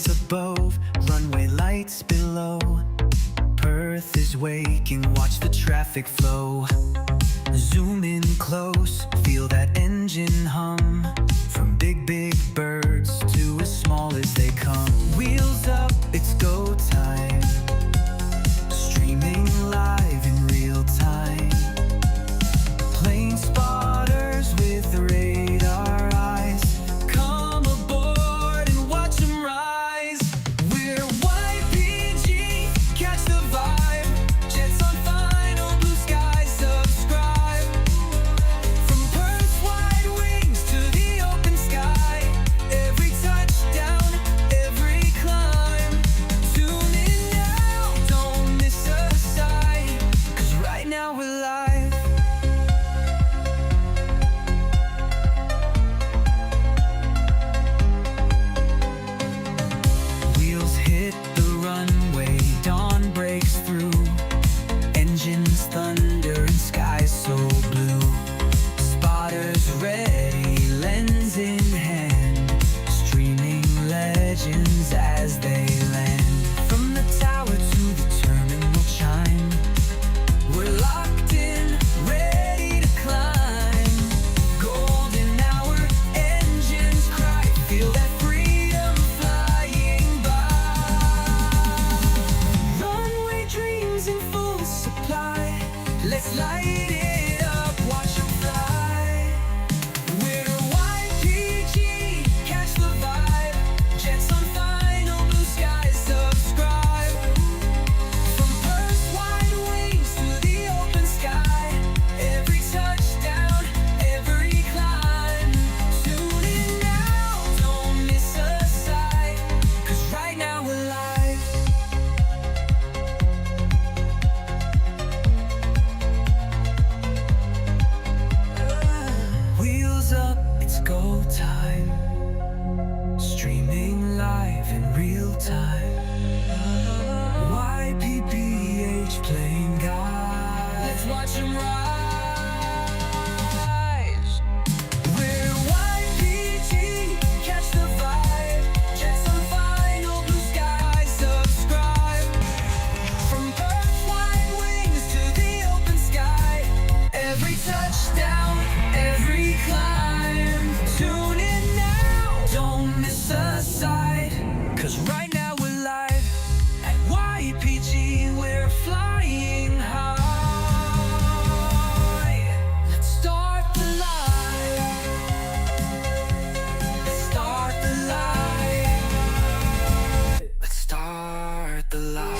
skies above, runway lights below. Perth is waking, watch the traffic flow. Zoom in close, feel that engine hum. From big birds to as small as they come. Wheels up, it's go time. Streaming live in real time. Plane spotters with radar eyes. Come aboard and watch them rise. We're YPG, catch the vibe. Jets on final blue skies, subscribe. From Perth's wide wings to the open sky. Every touchdown, every climb. Tune in now, don't miss a sight. 'Cause right now we're live. Wheels hit the runway, dawn breaks through. Engines thunder and skies so blue. Spotters ready, lens in hand. Streaming legends as they land. From the tower to the terminal chime. We're locked in, ready to climb. Golden hour, engines cry. Feel that freedom flying by. Runway dreams in full supply. Let's light it up, watch them fly. We're YPG, catch the vibe. Jets on final blue skies, subscribe. From Perth's wide wings to the open sky. Every touchdown, every climb. Tune in now, don't miss a sight. 'Cause right now we're live. Wheels up, it's go time. Streaming live in real time. YPPH playing guide. Let's watch them rise. We're YPG, catch the vibe. Jets on final blue skies, subscribe. From Perth's wide wings to the open sky. Every touchdown, every climb. Tune in now, don't miss a sight. 'Cause right now we're live at YPG, we're flying high. Let's start the live. Let's start the live. Let's start the live.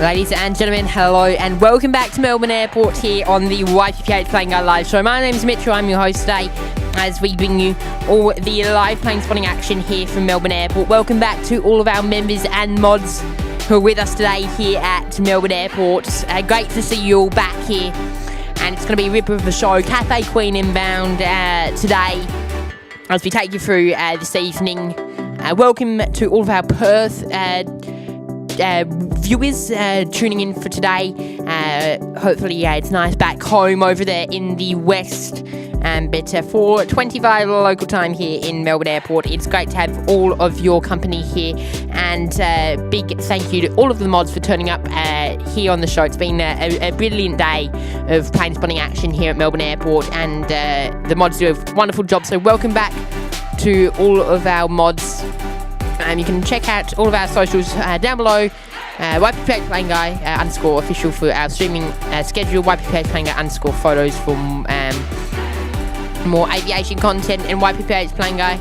Ladies and gentlemen, hello and welcome back to Melbourne Airport here on the YPPH Playing Guide Live Show. My name is Mitchell, I'm your host today as we bring you all the live plane spotting action here from Melbourne Airport. Welcome back to all of our members and mods who are with us today here at Melbourne Airport. Great to see you all back here, and it's going to be a ripper of the show. Cathay Queen inbound today as we take you through this evening. Welcome to all of our Perth viewers tuning in for today. Hopefully it's nice back home over there in the west, but for 25 local time here in Melbourne Airport, it's great to have all of your company here, and big thank you to all of the mods for turning up here on the show. It's been a brilliant day of plane spotting action here at Melbourne Airport, and the mods do a wonderful job, so welcome back to all of our mods. You can check out all of our socials down below. YPPH Playing Guy _ official for our streaming schedule. YPPH Playing Guy _ photos for more aviation content, and YPPH Playing Guy.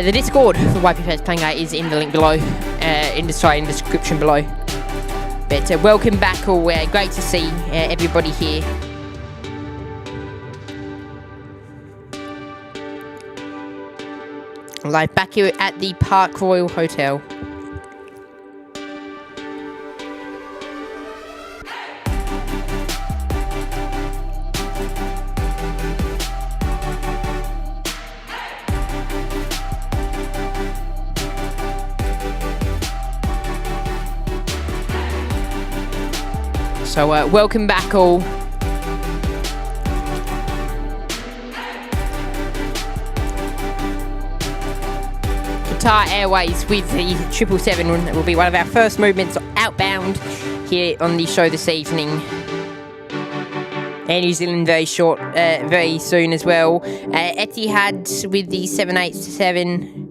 The Discord for YPPH Playing Guy is in the link below, in the description below. But welcome back all. Great to see everybody here. Live back here at the Park Royal Hotel. So welcome back all. Cathay Airways with the 777 will be one of our first movements outbound here on the show this evening. Air New Zealand very soon as well. Etihad with the 787.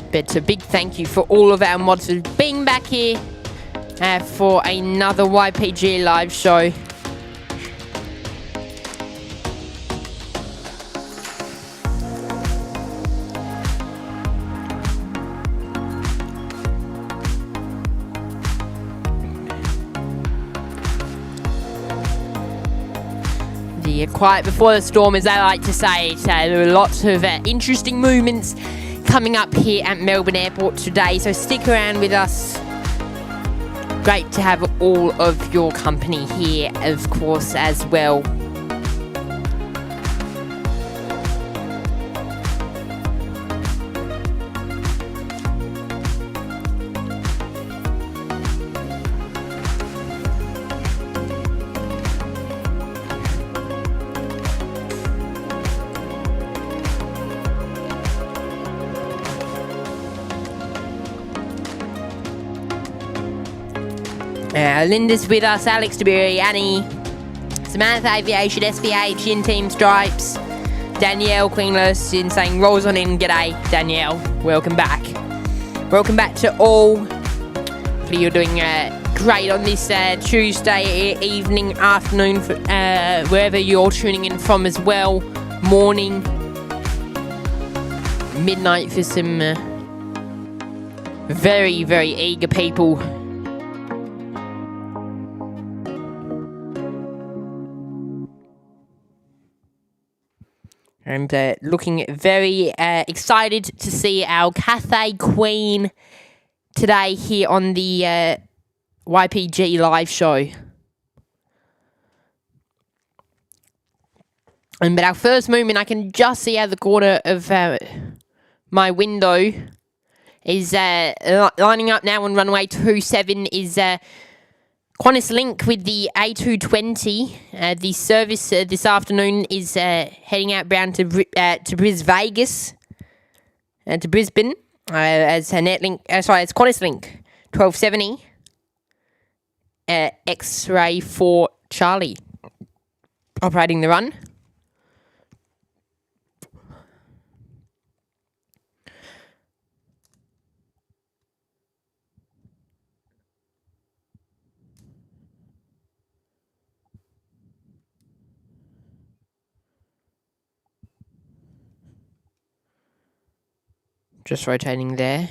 But a big thank you for all of our mods for being back here for another YPG live show. The quiet before the storm, as I like to say. There are lots of interesting movements coming up here at Melbourne Airport today, so stick around with us. Great to have all of your company here, of course, as well. Linda's with us, Alex DeBerry, Annie, Samantha, Aviation, SPH, In Team Stripes, Danielle, Queenless, in saying rolls on in. G'day, Danielle. Welcome back. Welcome back to all. Hopefully you're doing great on this Tuesday evening, afternoon, wherever you're tuning in from as well. Morning, midnight for some very, very eager people. And looking very excited to see our Cathay Queen today here on the YPG live show. But our first movement, I can just see out the corner of my window, is lining up now on runway 27 is Qantas Link with the A220. The service this afternoon is heading outbound to Brisbane, as Netlink. It's Qantas Link 1270. X-ray for Charlie, operating the run. Just rotating there.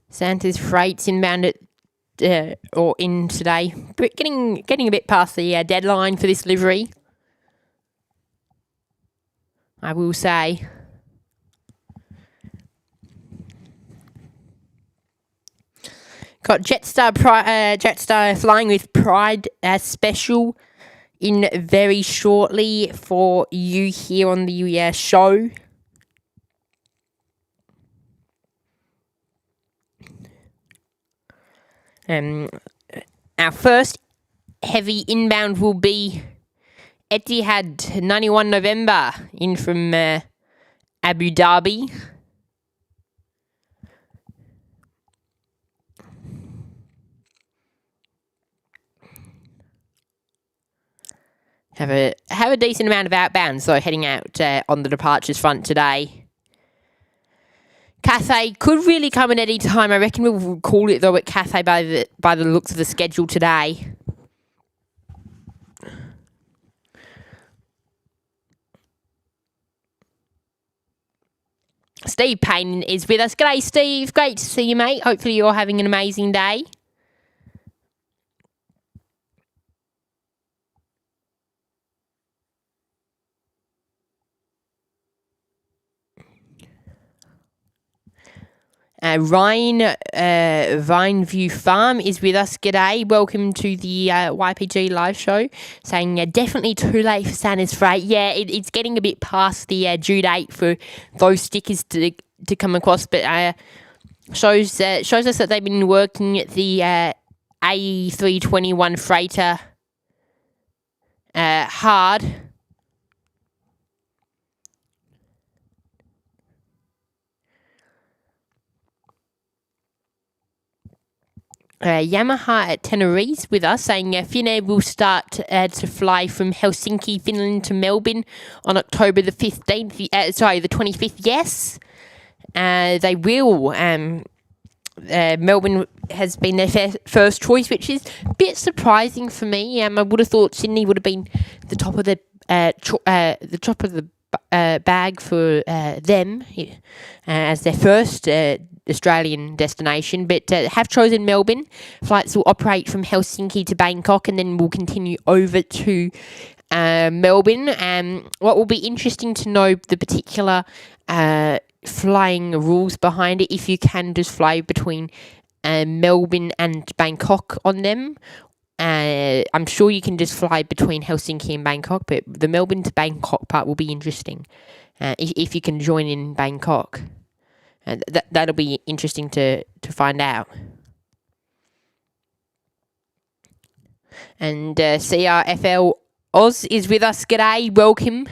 Santa's freight's inbound or in today. But getting a bit past the deadline for this livery, I will say. Got Jetstar flying with Pride special in very shortly for you here on the show. Our first heavy inbound will be Etihad 91 November in from Abu Dhabi. have a decent amount of outbound, so heading out on the departures front today. Cathay could really come at any time. I reckon we'll call it though at Cathay by the looks of the schedule today. Steve Payne is with us. G'day, Steve. Great to see you, mate. Hopefully you're having an amazing day. Vineview Farm is with us. G'day. Welcome to the YPG live show. Saying definitely too late for Santa's freight. Yeah, it's getting a bit past the due date for those stickers to come across, but shows us that they've been working at the A321 freighter hard. Yamaha at Tenerife with us, saying Finnair will start to fly from Helsinki, Finland to Melbourne on October the 15th. The 25th. Yes, they will. Melbourne has been their first choice, which is a bit surprising for me. I would have thought Sydney would have been the top of the bag for them as their first Australian destination, but have chosen Melbourne. Flights will operate from Helsinki to Bangkok and then will continue over to Melbourne. What will be interesting to know the particular flying rules behind it, if you can just fly between Melbourne and Bangkok on them. I'm sure you can just fly between Helsinki and Bangkok, but the Melbourne to Bangkok part will be interesting if you can join in Bangkok. That'll be interesting to find out. And CRFL Oz is with us. G'day, welcome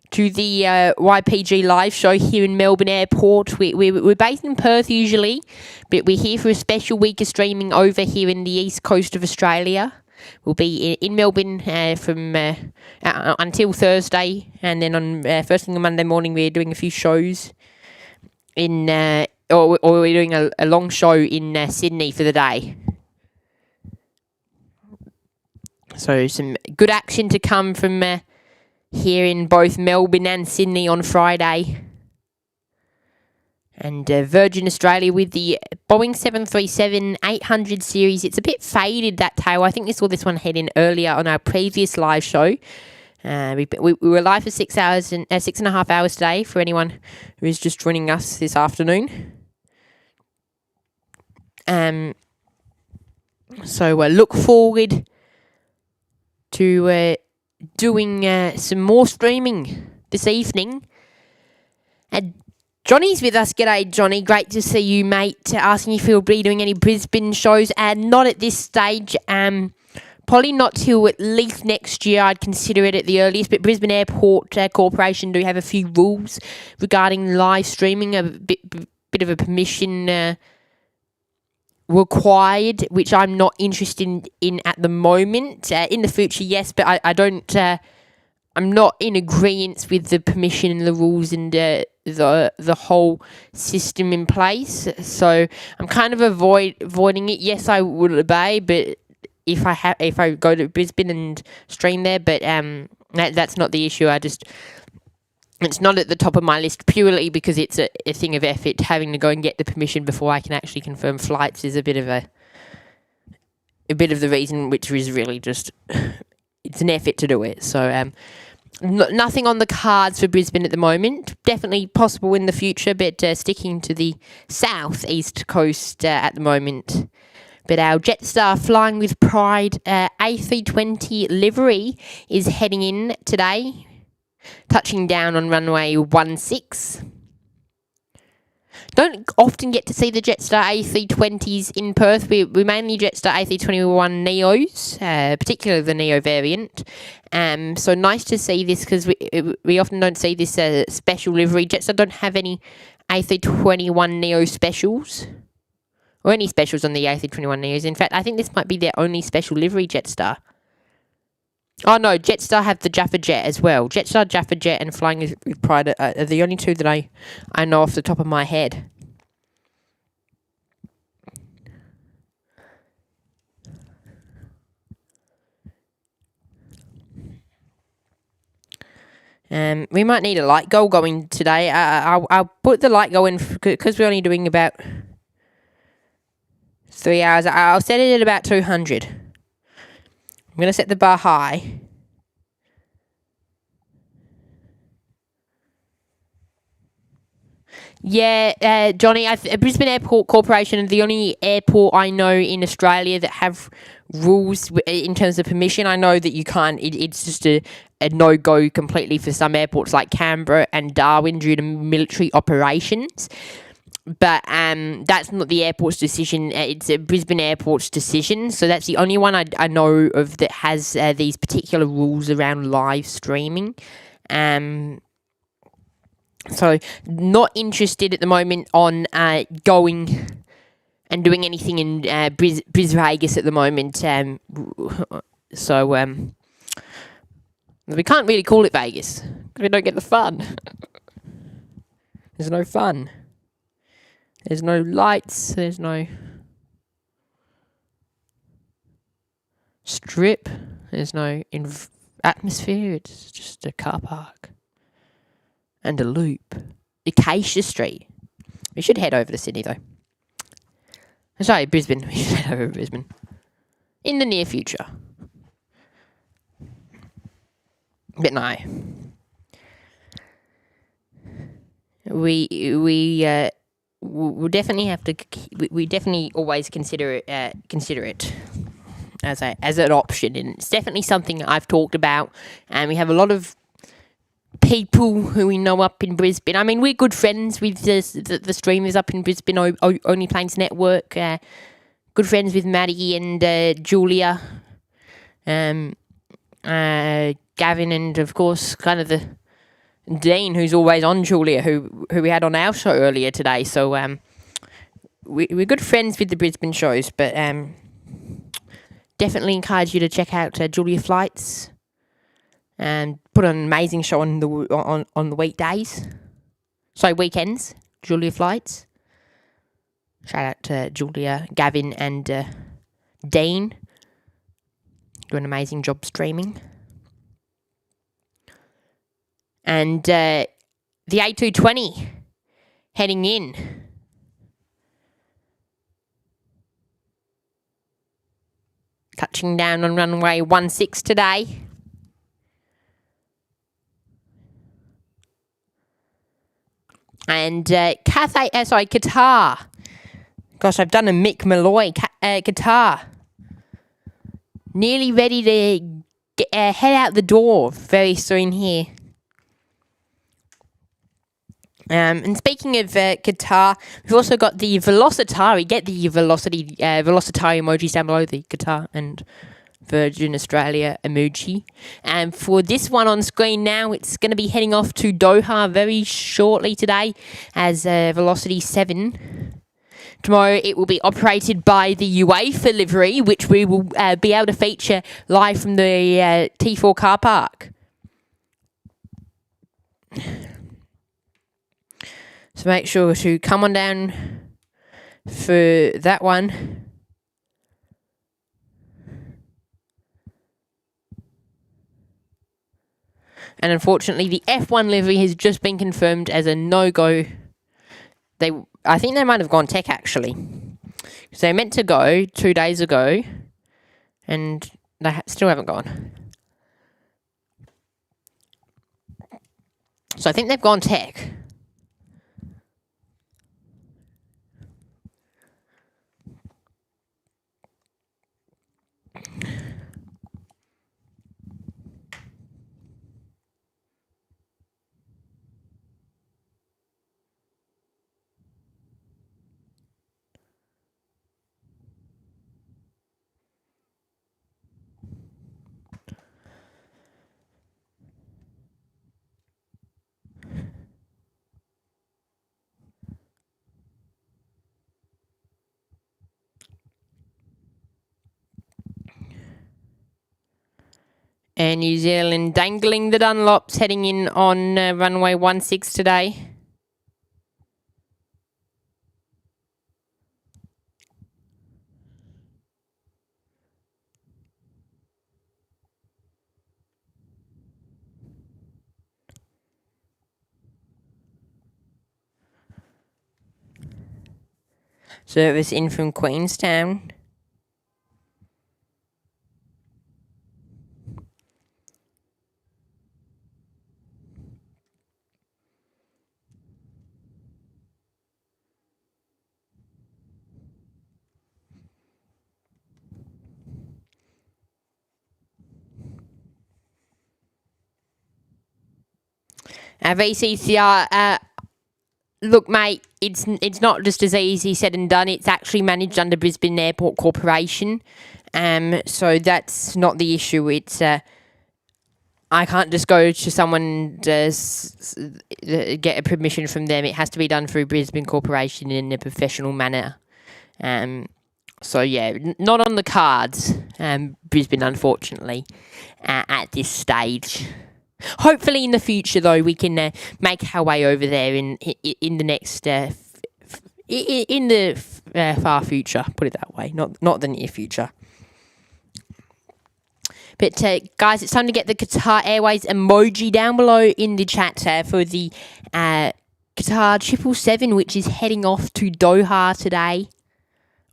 to the YPG live show here in Melbourne Airport. We're based in Perth usually, but we're here for a special week of streaming over here in the east coast of Australia. We'll be in Melbourne from until Thursday, and then on first thing on Monday morning we're doing a few shows or we're doing a long show in Sydney for the day. So some good action to come from here in both Melbourne and Sydney on Friday. And Virgin Australia with the Boeing 737-800 series. It's a bit faded, that tail. I think we saw this one head in earlier on our previous live show. We were live for 6 hours and 6.5 hours today for anyone who is just joining us this afternoon. So look forward to doing some more streaming this evening. And Johnny's with us. G'day, Johnny. Great to see you, mate. Asking if you'll be doing any Brisbane shows. Not at this stage. Probably not till at least next year. I'd consider it at the earliest. But Brisbane Airport Corporation do have a few rules regarding live streaming. A bit of a permission required, which I'm not interested in at the moment. In the future, yes, but I don't. I'm not in agreement with the permission and the rules and the whole system in place. So I'm kind of avoiding it. Yes, I would obey, but if I go to Brisbane and stream there, but that's not the issue. It's not at the top of my list purely because it's a thing of effort. Having to go and get the permission before I can actually confirm flights is a bit of the reason, which is really just it's an effort to do it. So nothing on the cards for Brisbane at the moment. Definitely possible in the future, but sticking to the southeast coast at the moment. But our Jetstar Flying with Pride A320 livery is heading in today, touching down on runway 16. Don't often get to see the Jetstar A320s in Perth. We mainly Jetstar A321 Neos, particularly the Neo variant. So nice to see this because we often don't see this special livery. Jetstar don't have any A321 Neo specials. Or any specials on the A321 Neos. In fact, I think this might be their only special livery, Jetstar. Oh no, Jetstar have the Jaffa Jet as well. Jetstar, Jaffa Jet, and Flying with Pride are the only two that I know off the top of my head. We might need a light goal going today. I'll put the light goal in because we're only doing about 3 hours. I'll set it at about 200. I'm going to set the bar high. Yeah, Johnny, Brisbane Airport Corporation are the only airport I know in Australia that have rules in terms of permission. I know that you can't, it's just a no-go completely for some airports like Canberra and Darwin due to military operations. But that's not the airport's decision. It's a Brisbane Airport's decision. So that's the only one I know of that has these particular rules around live streaming. So not interested at the moment on going and doing anything in Bris Vegas at the moment. So we can't really call it Vegas because we don't get the fun. There's no fun. There's no lights. There's no strip. There's no atmosphere. It's just a car park. And a loop. Acacia Street. We should head over to Sydney, though. Sorry, Brisbane. We should head over to Brisbane. In the near future. But no. We'll definitely have to... We definitely always consider it as an option. And it's definitely something I've talked about. And we have a lot of people who we know up in Brisbane. I mean, we're good friends with the streamers up in Brisbane, Only Planes Network. Good friends with Maddie and Julia, Gavin, and of course, kind of the Dean, who's always on Julia, who we had on our show earlier today. So we're good friends with the Brisbane shows, but definitely encourage you to check out Julia Flights. And put on an amazing show on the weekdays. Sorry, weekends. Julia Flights. Shout out to Julia, Gavin, and Dean. Do an amazing job streaming. And the A220 heading in. Touching down on runway 16 today. And Cathay, Qatar. Gosh, I've done a Mick Malloy. Qatar. Nearly ready to head out the door very soon here. And speaking of Qatar, we've also got the Velocitari. Get the Velocitari emojis down below, the Qatar and Virgin Australia emoji. And for this one on screen now, it's going to be heading off to Doha very shortly today as Velocity 7. Tomorrow it will be operated by the UEFA livery, which we will be able to feature live from the T4 car park. So make sure to come on down for that one. And unfortunately, the F1 livery has just been confirmed as a no-go. I think they might have gone tech, actually. Because they meant to go 2 days ago, and they still haven't gone. So I think they've gone tech. New Zealand dangling the Dunlops, heading in on runway 16 today. Service in from Queenstown. VCCR, look, mate, it's not just as easy said and done. It's actually managed under Brisbane Airport Corporation, so that's not the issue. It's I can't just go to someone and get a permission from them. It has to be done through Brisbane Corporation in a professional manner. So yeah, not on the cards, Brisbane, unfortunately, at this stage. Hopefully in the future, though, we can make our way over there in the next in the far future. Put it that way, not the near future. But guys, it's time to get the Qatar Airways emoji down below in the chat for the Qatar 777, which is heading off to Doha today.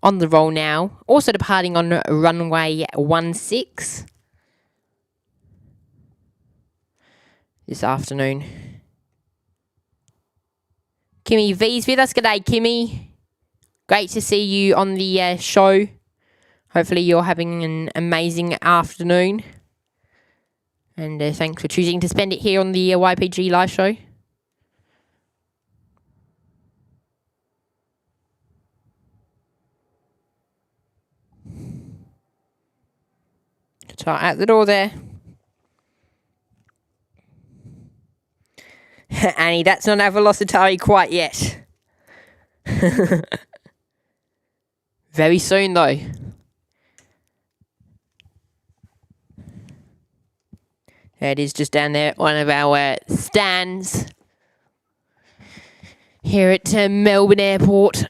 On the roll now. Also departing on runway 16 this afternoon. Kimmy V's with us. G'day, Kimmy. Great to see you on the show. Hopefully you're having an amazing afternoon. And thanks for choosing to spend it here on the YPG live show. So at the door there. Annie, that's not our Velocitari quite yet. Very soon, though. There it is, just down there at one of our stands here at Melbourne Airport.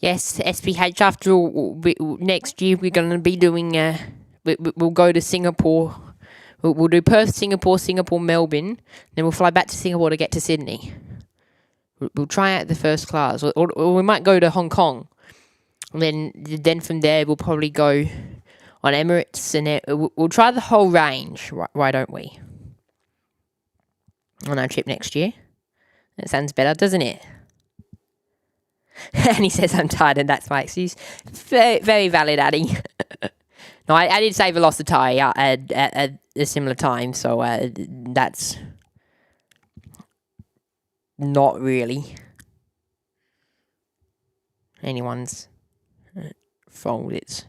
Yes, SPH, after all, next year we're going to be doing, we'll go to Singapore. We'll do Perth, Singapore, Melbourne. Then we'll fly back to Singapore to get to Sydney. We'll try out the first class. Or we might go to Hong Kong. And then from there we'll probably go on Emirates. And we'll try the whole range, why don't we? On our trip next year. That sounds better, doesn't it? And he says I'm tired, and that's my excuse. Very, very valid, Addy. No, I did say Velocity at a similar time, so that's not really anyone's fault. It's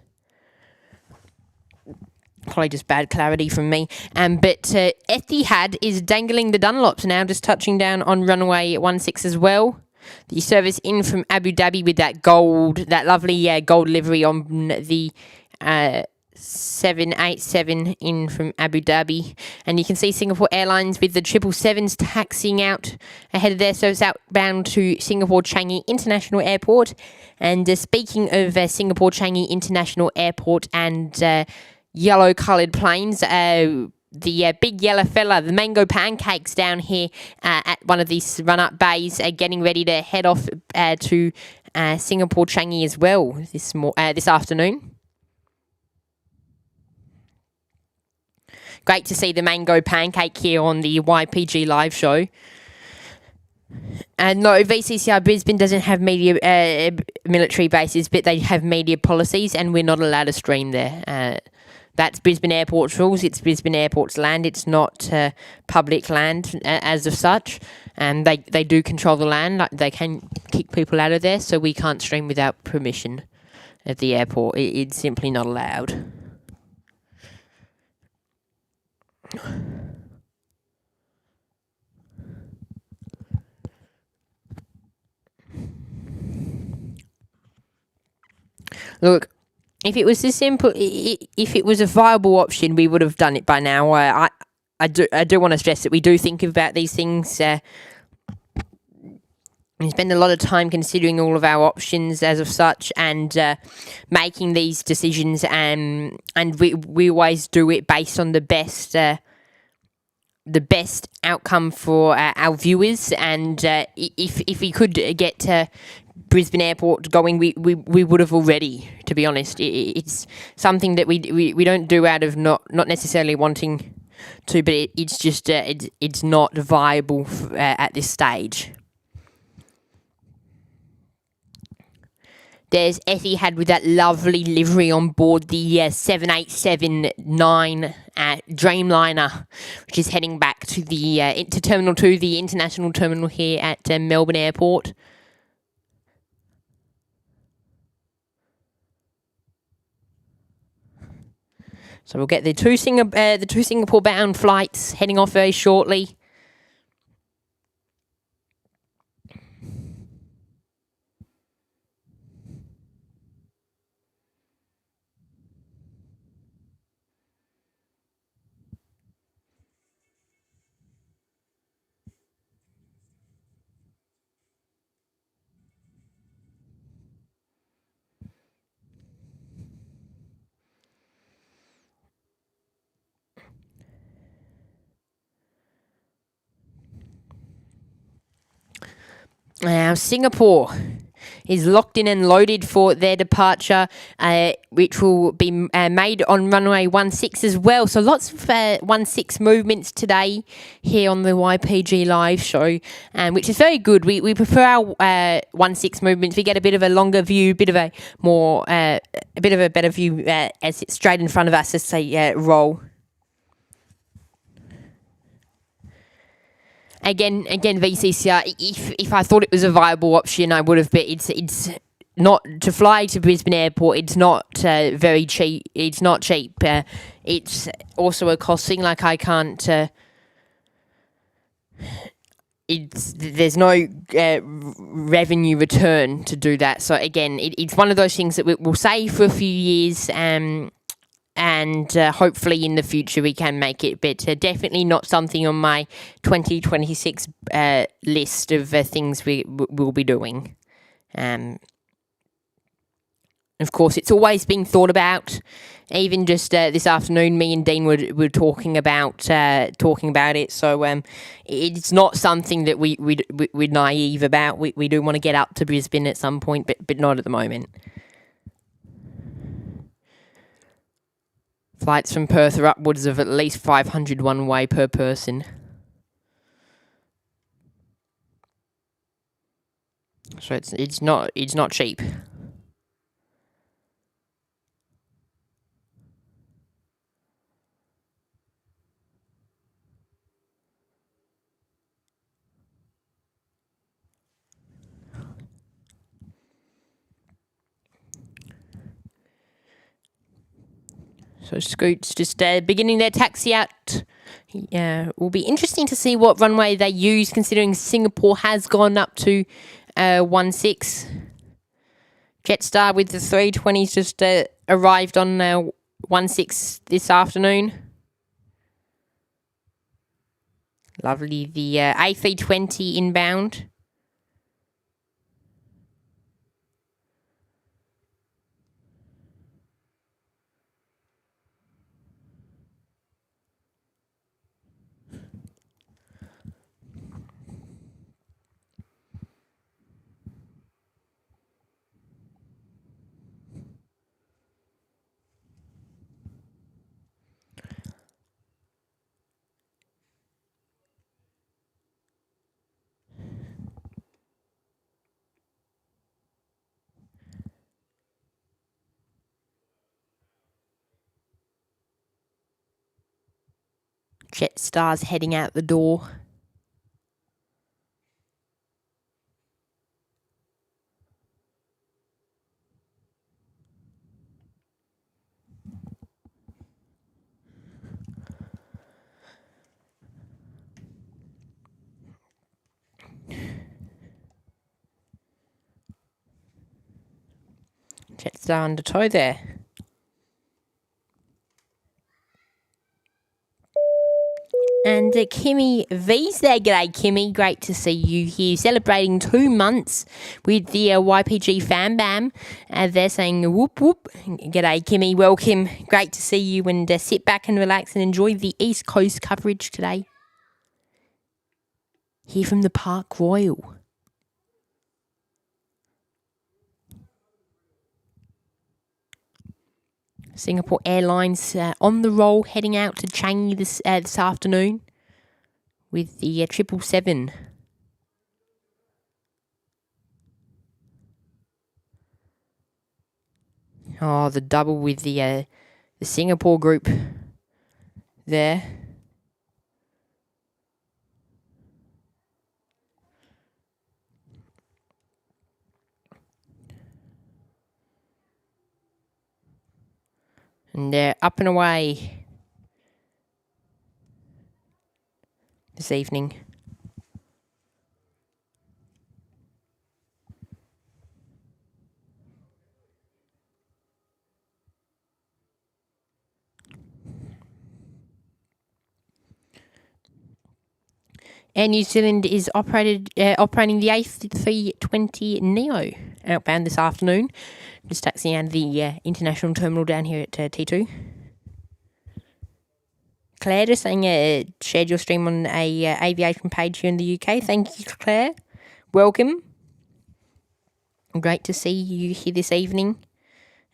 probably just bad clarity from me. But Etihad is dangling the Dunlops now, just touching down on runway 16 as well. The service in from Abu Dhabi with that gold, that lovely gold livery on the 787 in from Abu Dhabi. And you can see Singapore Airlines with the 777s taxiing out ahead of their service outbound to Singapore Changi International Airport. And speaking of Singapore Changi International Airport and yellow coloured planes, the big yellow fella, the mango pancakes down here at one of these run-up bays are getting ready to head off to Singapore Changi as well this afternoon. Great to see the mango pancake here on the YPG live show. And no, VCCR Brisbane doesn't have media military bases, but they have media policies, and we're not allowed to stream there. that's Brisbane Airport's rules. It's Brisbane Airport's land. It's not public land as of such. And they do control the land. Like, they can kick people out of there, so we can't stream without permission at the airport. It's simply not allowed. Look, if it was this simple, if it was a viable option, we would have done it by now. I do want to stress that we do think about these things. We spend a lot of time considering all of our options as of such, and making these decisions. And we always do it based on the best outcome for our viewers. And if we could get Brisbane Airport going, we would have already, to be honest. It's something that we don't do out of not necessarily wanting to, but it's just it's not viable at this stage. There's Etihad with that lovely livery on board the 787-9 Dreamliner, which is heading back to the to Terminal 2, the international terminal here at Melbourne Airport. So we'll get the two Singapore-bound flights heading off very shortly. Now, Singapore is locked in and loaded for their departure, which will be made on runway 16 as well. So lots of 16 movements today here on the YPG live show, which is very good. We prefer our 16 movements. We get a bit of a longer view, a bit of a better view as it's straight in front of us as they roll. Again, VCCR. If I thought it was a viable option, I would have. But it's not to fly to Brisbane Airport. It's not very cheap. It's not cheap. It's also a cost thing. Like, I can't. There's no revenue return to do that. So again, it's one of those things that we'll save for a few years. And hopefully in the future we can make it, but definitely not something on my 2026 list of things we will be doing. Of course, it's always been thought about. Even just this afternoon, me and Dean were talking about it. So it's not something that we're naive about. We do want to get up to Brisbane at some point, but not at the moment. Flights from Perth are upwards of at least 500 one way per person. So it's not cheap. So Scoot's just beginning their taxi out. Will be interesting to see what runway they use, considering Singapore has gone up to 16. Jetstar with the 320s just arrived on 16 this afternoon. Lovely. The A320 inbound. Jetstar's heading out the door. Jetstar under tow there. And Kimmy V's there. G'day, Kimmy. Great to see you here. Celebrating 2 months with the YPG Fan Bam. They're saying whoop whoop. G'day, Kimmy. Welcome. Great to see you, and sit back and relax and enjoy the East Coast coverage today. Here from the Park Royal. Singapore Airlines on the roll, heading out to Changi this afternoon with the 777. Oh, the double with the Singapore group there. And they're up and away this evening. Air New Zealand is operating the A320 Neo outbound this afternoon. Just taxiing out of the international terminal down here at T2. Claire just saying shared your stream on a aviation page here in the UK. Thank you, Claire. Welcome. Great to see you here this evening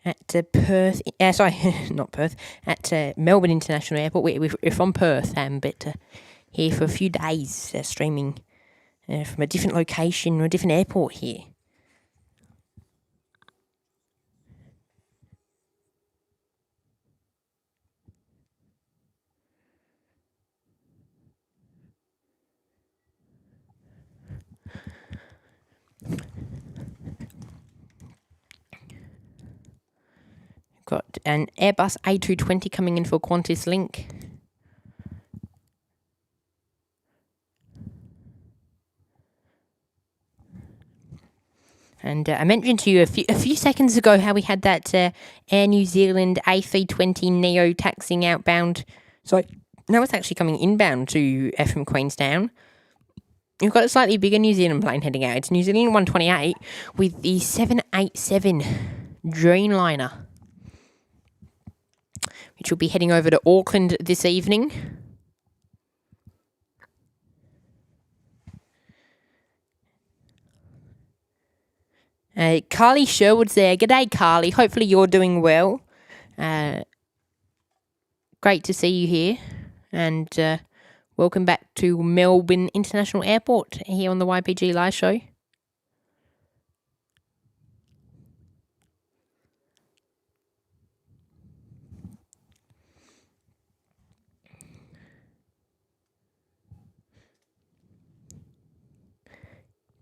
at Perth. Not Perth. At Melbourne International Airport. We're from Perth, but here for a few days streaming from a different location or a different airport here. Got an Airbus A220 coming in for Qantas Link. And I mentioned to you a few seconds ago how we had that Air New Zealand A320 Neo taxiing outbound. So now it's actually coming inbound from Queenstown. You've got a slightly bigger New Zealand plane heading out. It's New Zealand 128 with the 787 Dreamliner, which will be heading over to Auckland this evening. Carly Sherwood's there. G'day, Carly. Hopefully you're doing well. Great to see you here. And welcome back to Melbourne International Airport here on the YPG Live Show.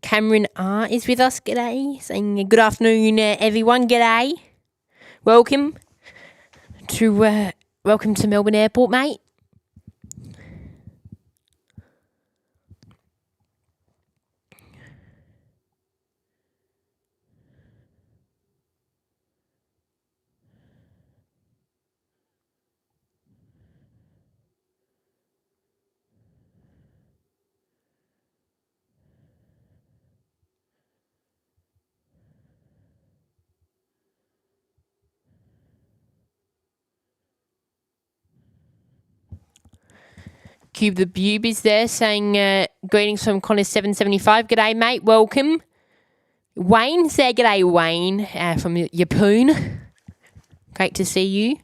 Cameron R is with us. G'day. Saying good afternoon, everyone. G'day. Welcome to Melbourne Airport, mate. Cube the Bube is there saying greetings from Qantas 775. G'day, mate. Welcome. Wayne's there. G'day, Wayne from Yapoon. Great to see you.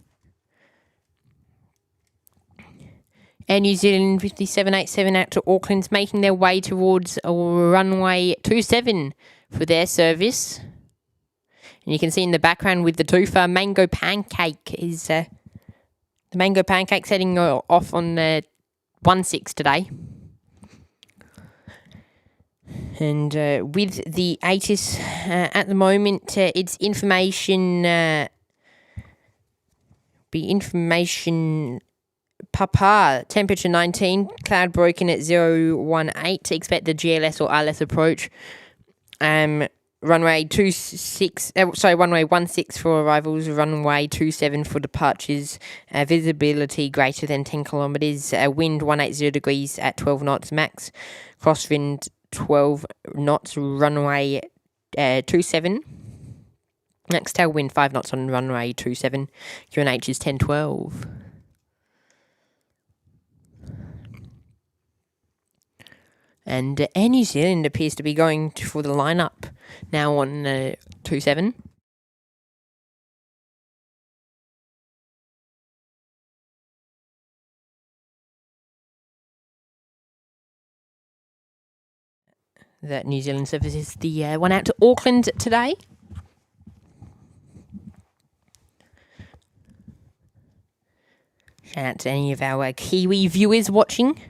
Air New Zealand 5787 out to Auckland's making their way towards runway 27 for their service. And you can see in the background with the toofa, Mango Pancake is the Mango Pancake setting off on 16 today. And with the ATIS at the moment, it's information Papa, temperature 19, cloud broken at 018, expect the GLS or RLS approach. Runway 16 for arrivals, runway 27 for departures, visibility greater than 10 kilometres, wind 180 degrees at 12 knots max, crosswind 12 knots, runway 27. Next tailwind 5 knots on runway 27. QNH is 1012. And Air New Zealand appears to be going for the lineup now on 27. That New Zealand service is the one out to Auckland today. Shout out to any of our Kiwi viewers watching.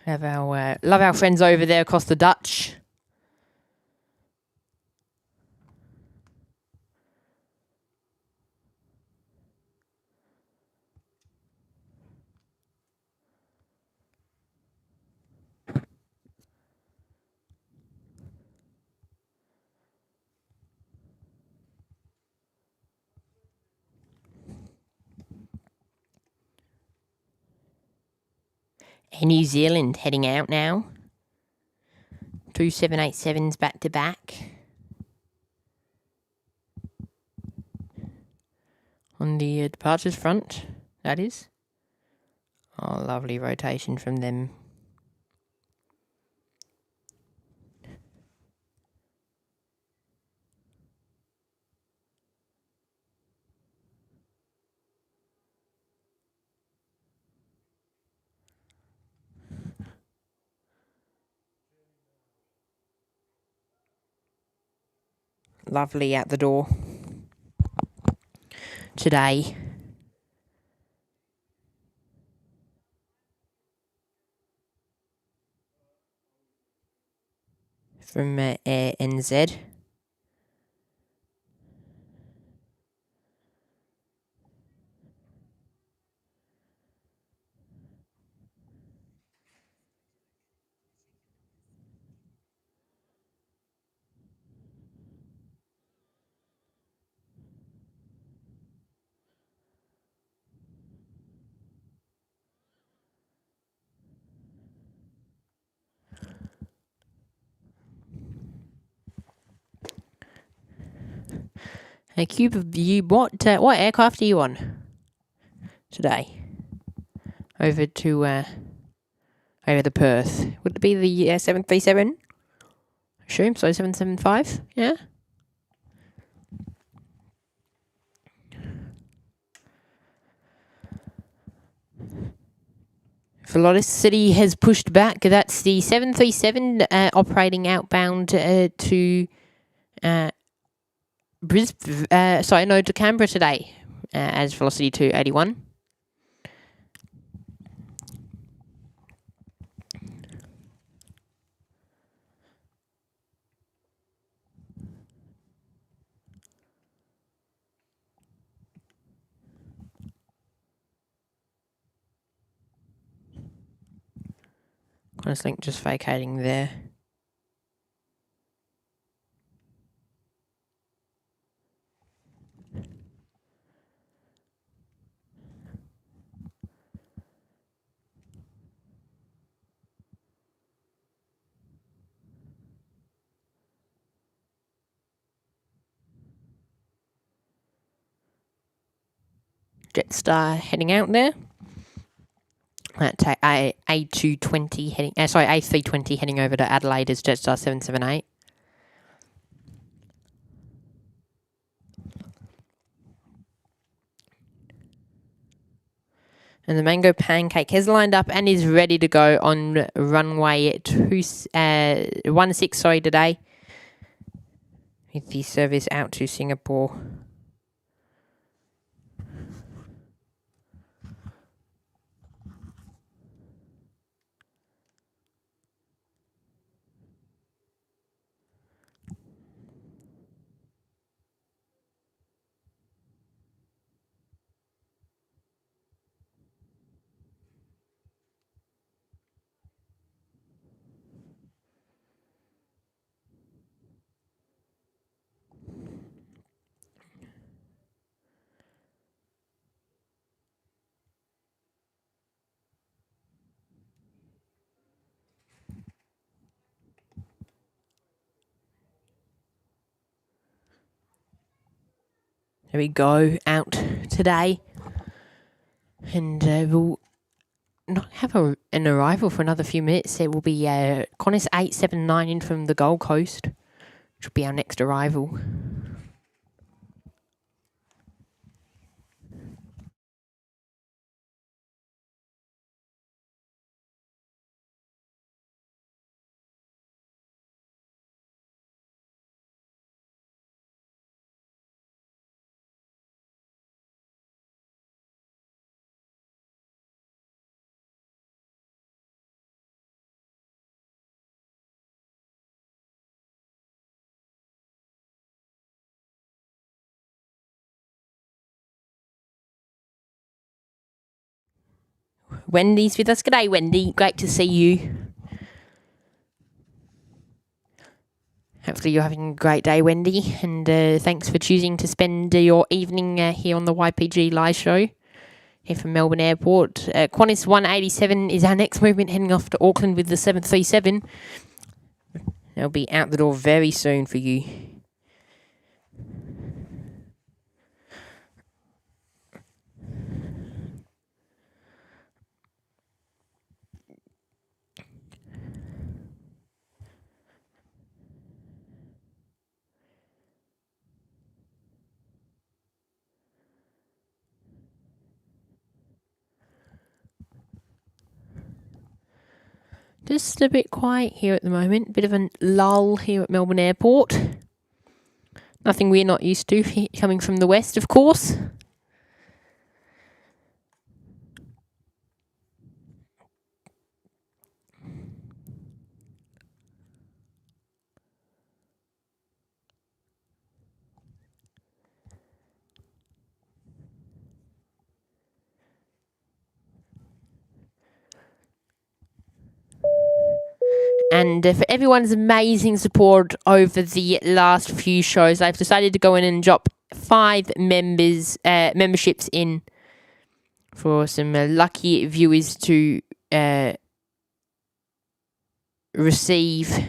Love our friends over there across the Dutch. And New Zealand heading out now. 2 787s back to back. On the departures front, that is. Oh, lovely rotation from them. Lovely out the door today. From Air NZ. A cube of you. What aircraft are you on today? Over to over to Perth. Would it be the 737? Assume so. 775. Yeah. Velocity has pushed back. That's the 737 operating outbound to to Canberra today as velocity 281. Qantas just vacating there. Jetstar heading out there. A220 heading, A320 heading over to Adelaide as Jetstar 778. And the Mango Pancake has lined up and is ready to go on runway 16 today. With the service out to Singapore. There we go, out today. And we'll not have an arrival for another few minutes. It will be Qantas 879 in from the Gold Coast, which will be our next arrival. Wendy's with us. G'day, Wendy. Great to see you. Hopefully you're having a great day, Wendy. And thanks for choosing to spend your evening here on the YPG live show here from Melbourne Airport. Qantas 187 is our next movement, heading off to Auckland with the 737. They'll be out the door very soon for you. Just a bit quiet here at the moment. Bit of a lull here at Melbourne Airport. Nothing we're not used to, coming from the west, of course. And for everyone's amazing support over the last few shows, I've decided to go in and drop 5 memberships in for some lucky viewers to receive.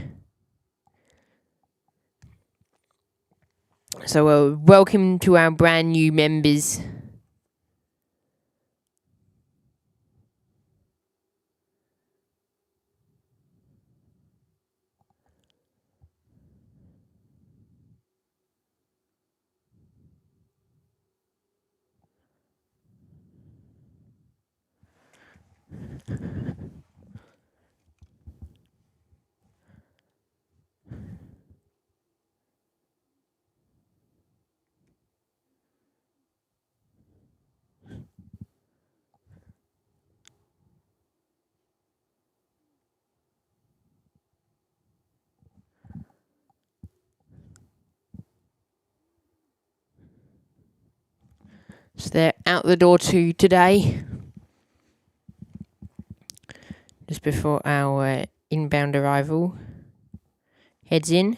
So welcome to our brand new members. So they're out the door too today. Just before our inbound arrival heads in.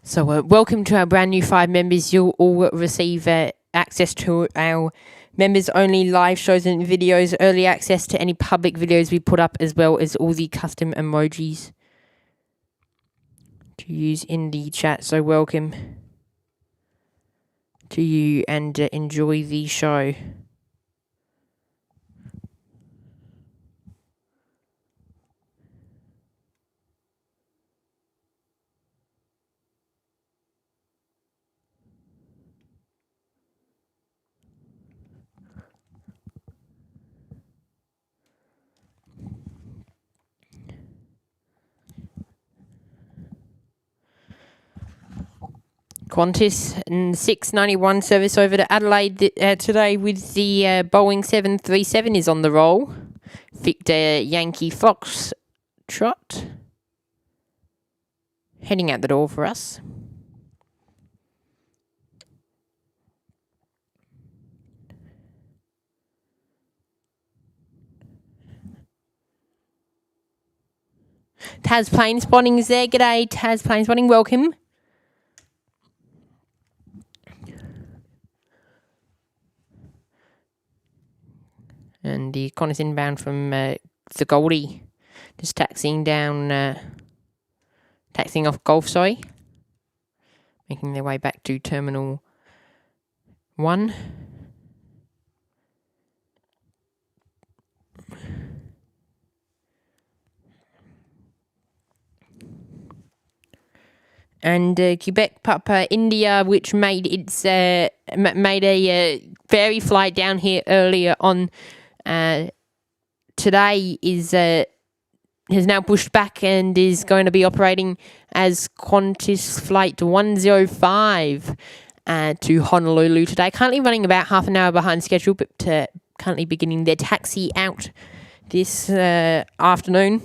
So welcome to our brand new 5 members. You'll all receive access to our members only live shows and videos, early access to any public videos we put up, as well as all the custom emojis to use in the chat. So welcome to you and enjoy the show. Qantas and 691 service over to Adelaide today with the Boeing 737 is on the roll. Victor Yankee Fox Trot heading out the door for us. Taz Plane Spotting is there. G'day, Taz Plane Spotting. Welcome. And the Qantas inbound from the Goldie. Just taxiing down, taxiing off Gulf, sorry. Making their way back to Terminal 1. And Quebec Papa India, which made its made a ferry flight down here earlier on today, is has now pushed back and is going to be operating as Qantas Flight 105 to Honolulu today. Currently running about half an hour behind schedule, but currently beginning their taxi out this afternoon.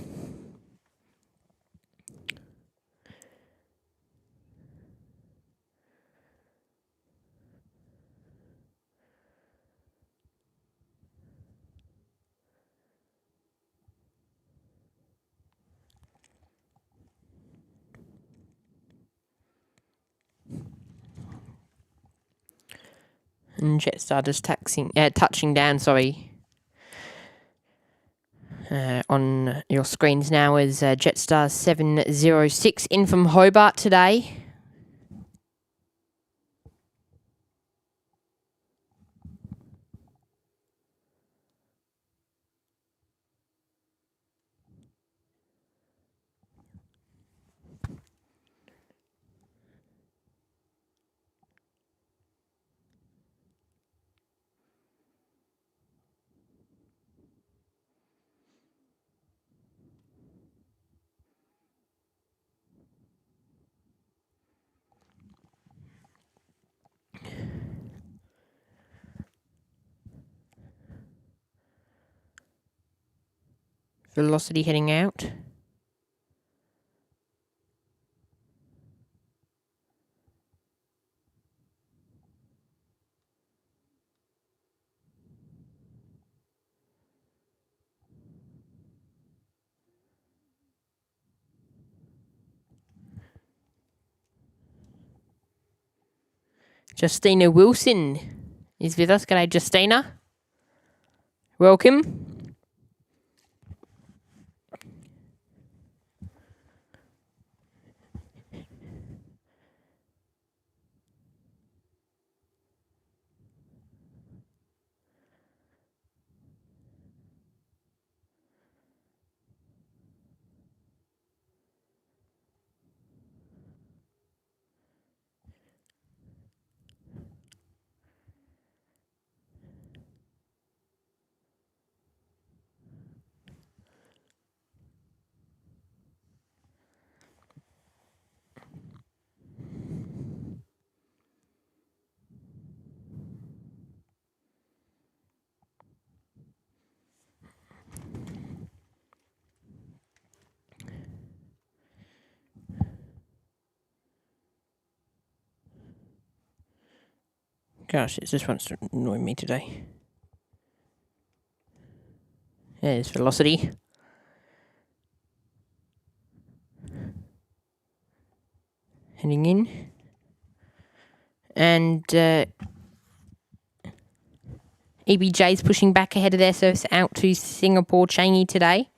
And Jetstar just touching down, on your screens now is Jetstar 706 in from Hobart today. Velocity heading out. Justina Wilson is with us. G'day, Justina. Welcome. Gosh, it just wants to annoy me today. There's velocity. Heading in. And EBJ's pushing back ahead of their service out to Singapore Changi today.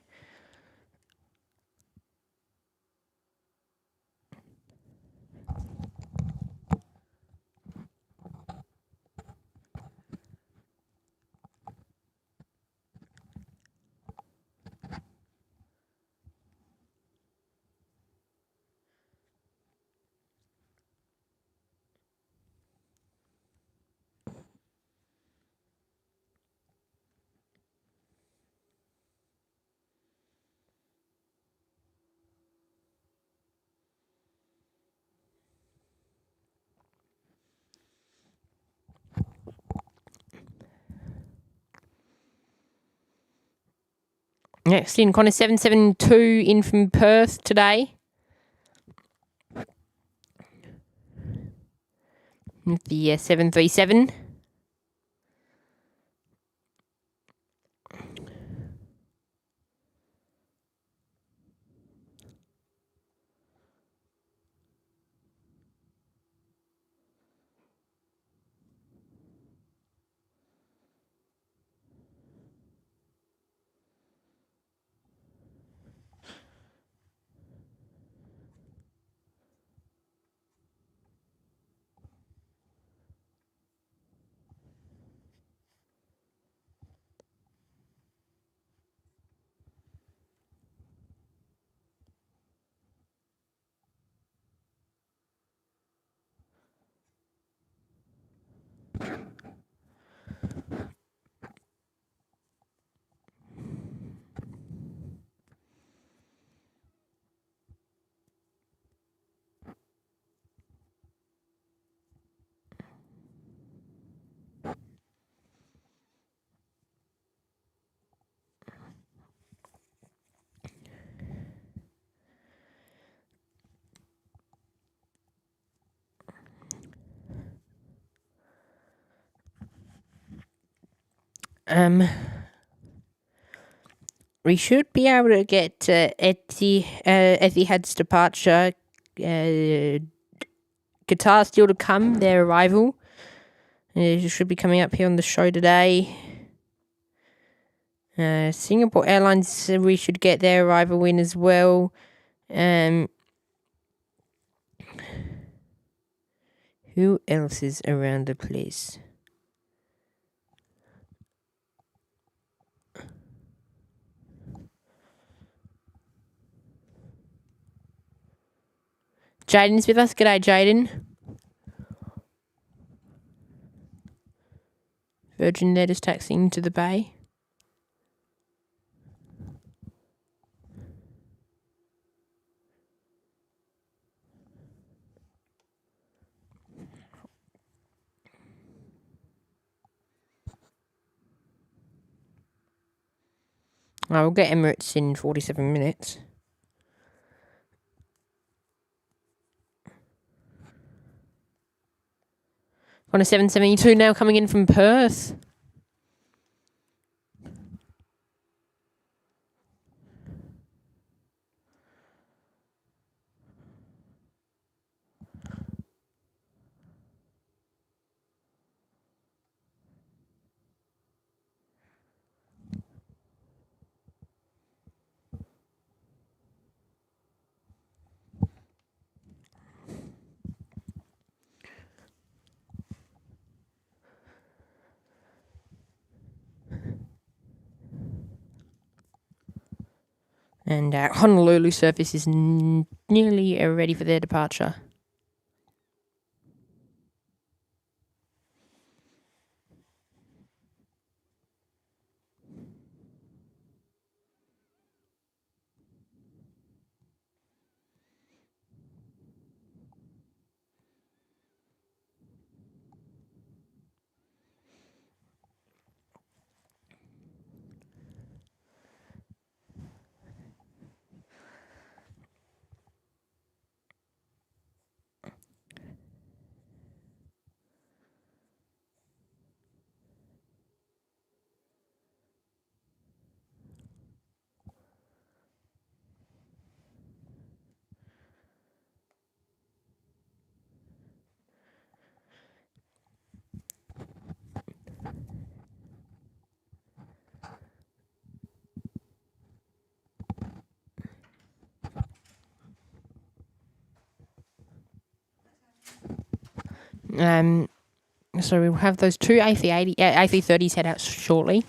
Next in, Qantas 772 in from Perth today. With the 737. We should be able to get Etihad's departure. Qatar still to come, their arrival. It should be coming up here on the show today. Singapore Airlines, we should get their arrival in as well. Who else is around the place? Jaden's with us. G'day, Jaden. Virgin, they're just taxiing to the bay. We'll get Emirates in 47 minutes. On a 772 now coming in from Perth. And Honolulu service is nearly ready for their departure. So we'll have those two A330s head out shortly.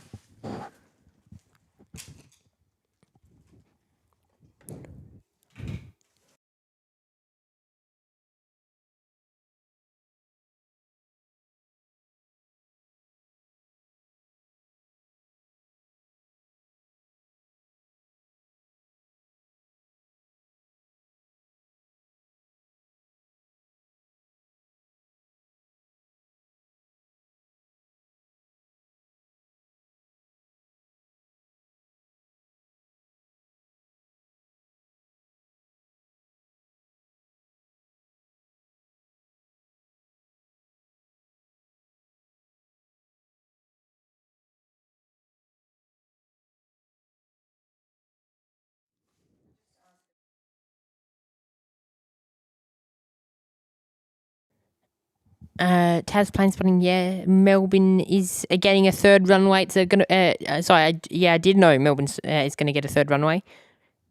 Taz plane spotting, yeah. Melbourne is getting a third runway. It's gonna. I did know Melbourne is gonna get a third runway,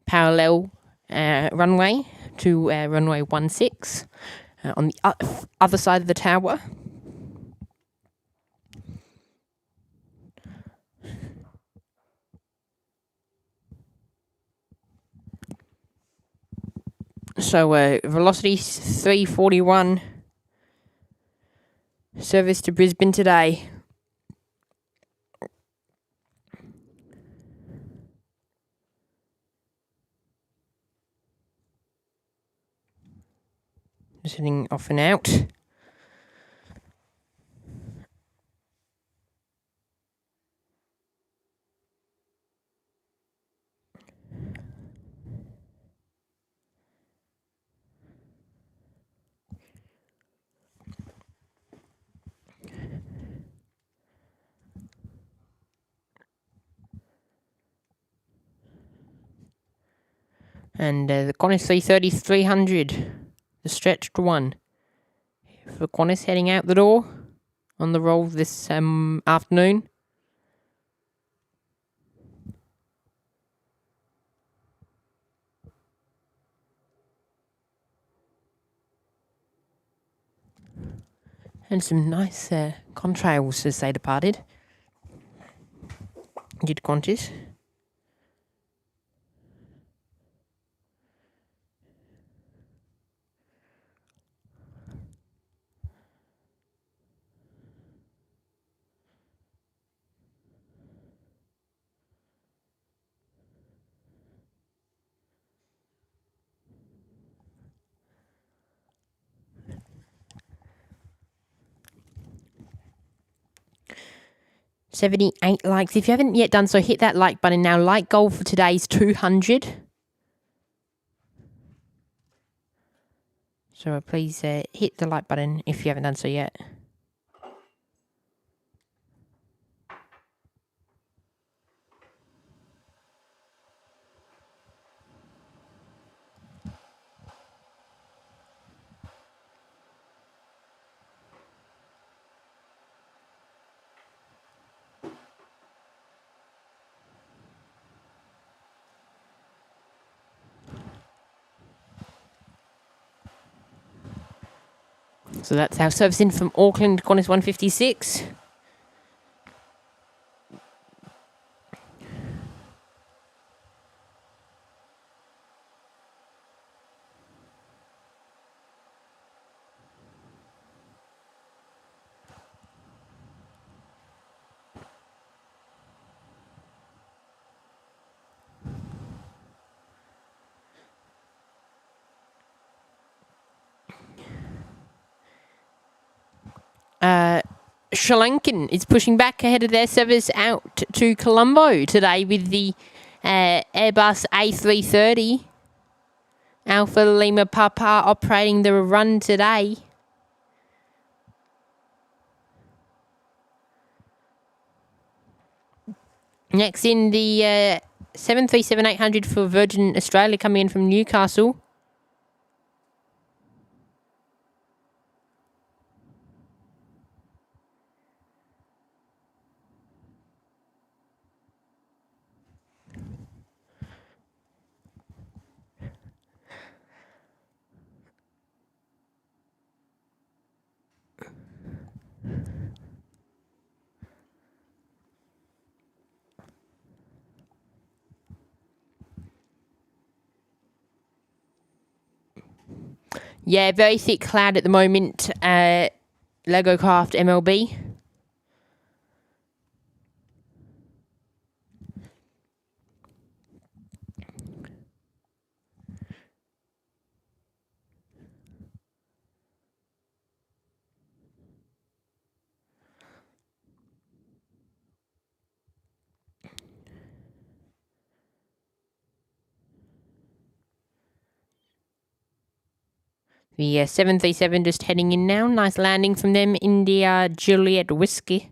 parallel runway to runway 16 on the other side of the tower. So velocity 341. Service to Brisbane today. Just heading off and out. And the Qantas 330 300, the stretched one. For Qantas heading out the door on the roll this afternoon. And some nice contrails as they departed. Did Qantas. $78 likes. If you haven't yet done so, hit that like button now. Like goal for today's 200. So please hit the like button if you haven't done so yet. So that's our service in from Auckland, Qantas 156. Sri Lankan is pushing back ahead of their service out to Colombo today with the Airbus A330. Alpha Lima Papa operating the run today. Next in the 737-800 for Virgin Australia coming in from Newcastle. Yeah, very thick cloud at the moment. Lego Craft MLB. The 737 just heading in now. Nice landing from them. India Juliet Whiskey.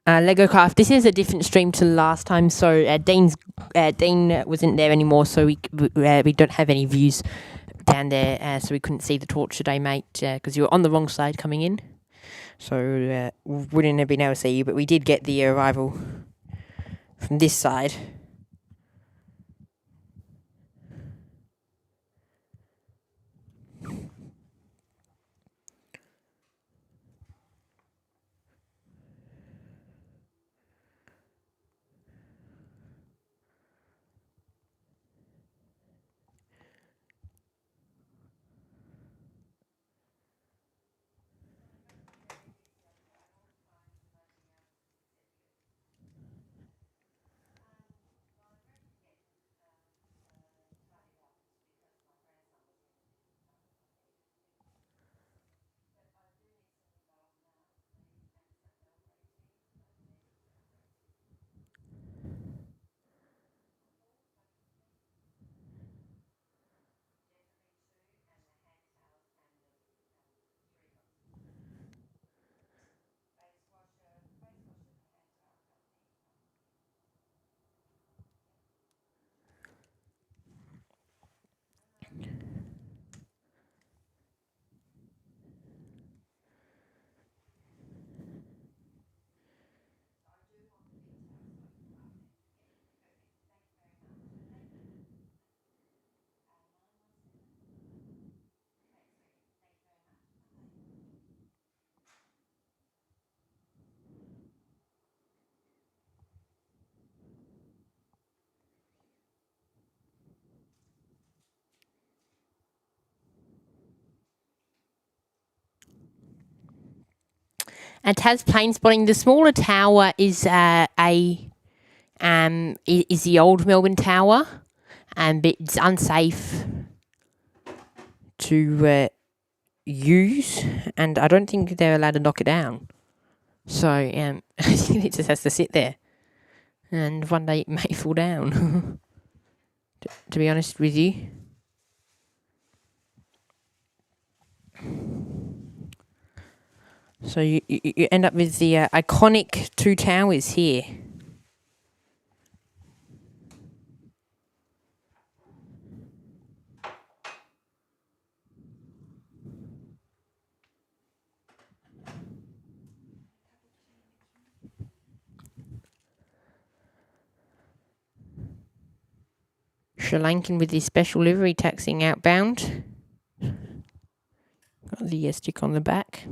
Lego Craft. This is a different stream to last time, so Dean wasn't there anymore, so we don't have any views down there, so we couldn't see the torch today, mate, because you were on the wrong side coming in, so wouldn't have been able to see you, but we did get the arrival from this side. And Taz plane spotting. The smaller tower is is the old Melbourne Tower, but it's unsafe to use, and I don't think they're allowed to knock it down. So I think it just has to sit there, and one day it may fall down. to be honest with you. So you end up with the iconic two towers here. Sri Lankan with the special livery taxing outbound. Got the stick on the back.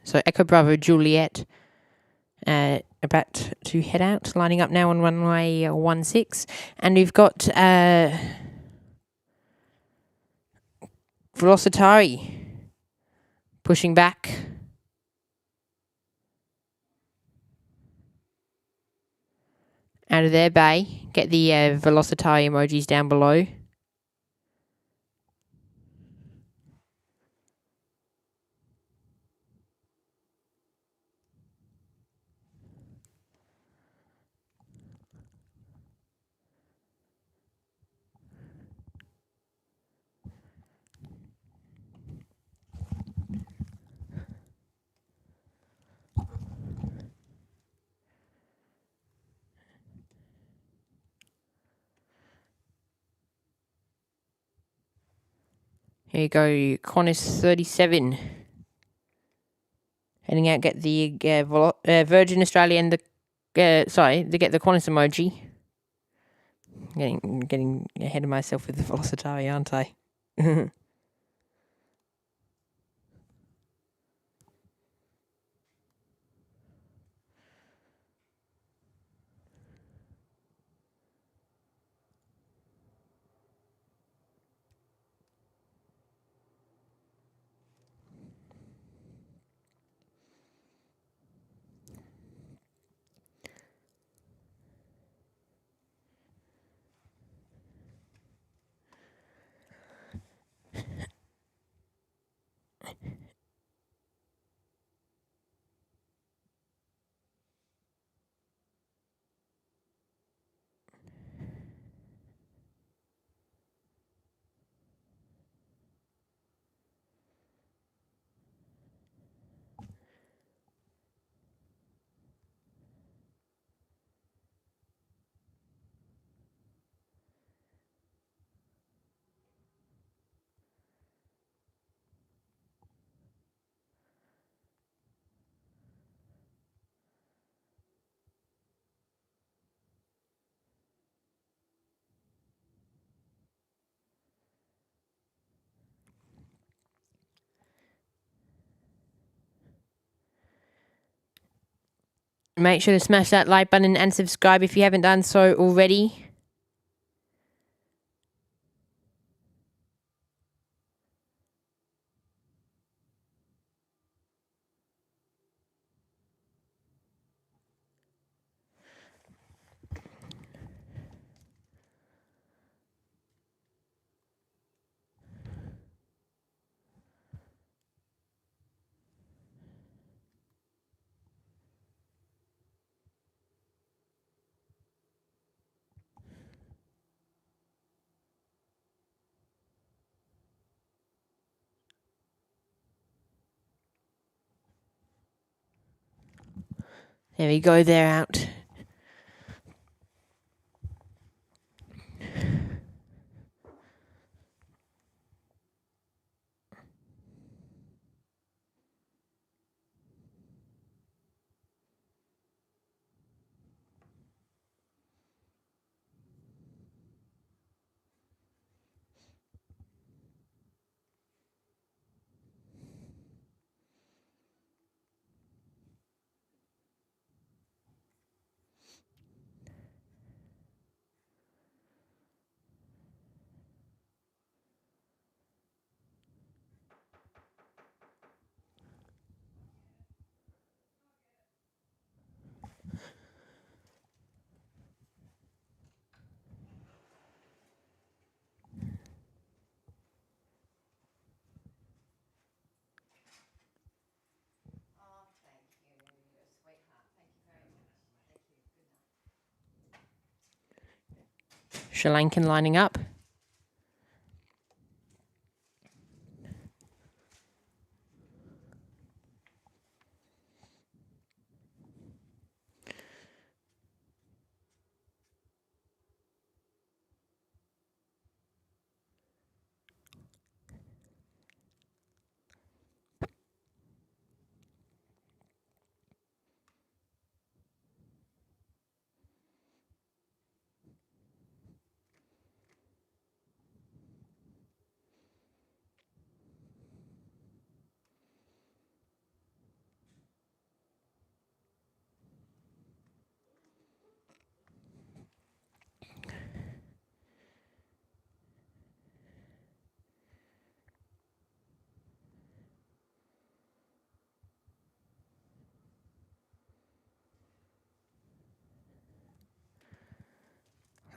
So Echo Bravo Juliet about to head out, lining up now on runway 16. And we've got Velocitari pushing back. Out of their bay. Get the Velocitari emojis down below. Here you go, Qantas 37. Heading out, get the Virgin Australia and the they get the Qantas emoji. Getting ahead of myself with the Velocitari, aren't I? Make sure to smash that like button and subscribe if you haven't done so already. There we go, they're out. Sri Lankan lining up.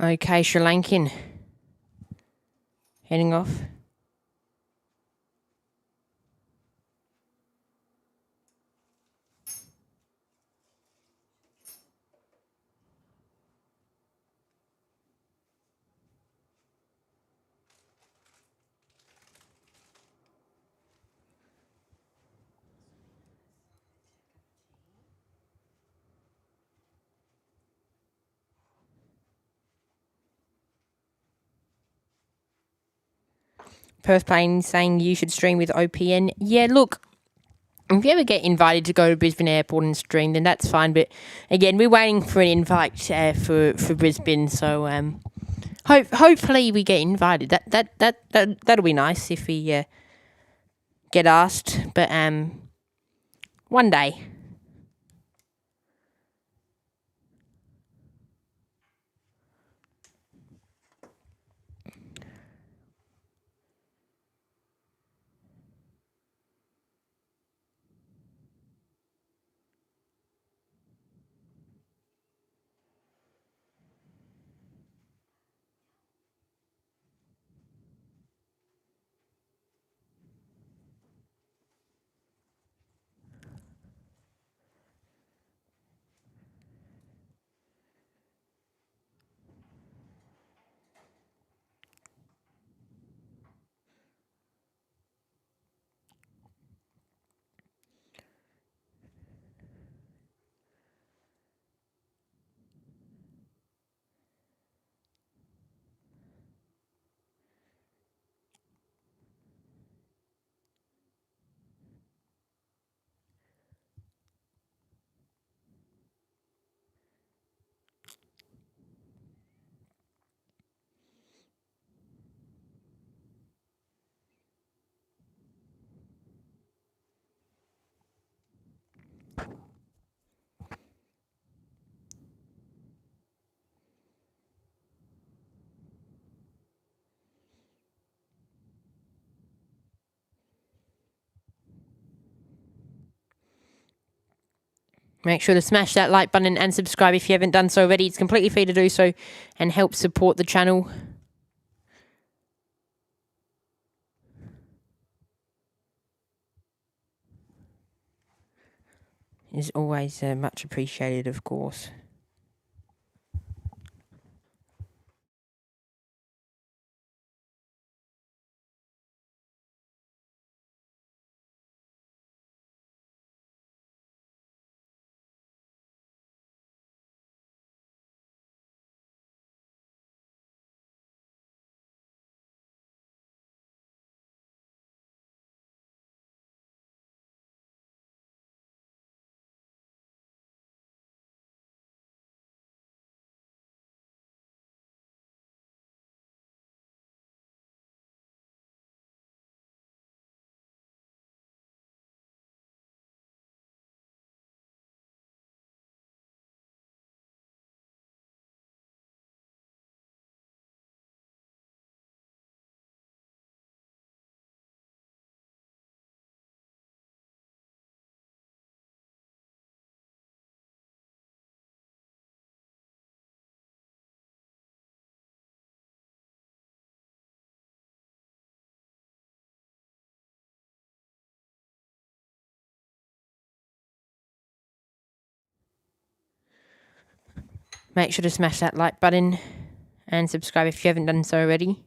Okay, Sri Lankan. Heading off. Perth plane saying you should stream with OPN. Yeah, look, if you ever get invited to go to Brisbane Airport and stream, then that's fine. But again, we're waiting for an invite for Brisbane, so hopefully we get invited. That'll be nice if we get asked. But one day. Make sure to smash that like button and subscribe if you haven't done so already. It's completely free to do so and help support the channel. Is always much appreciated, of course. Make sure to smash that like button and subscribe if you haven't done so already.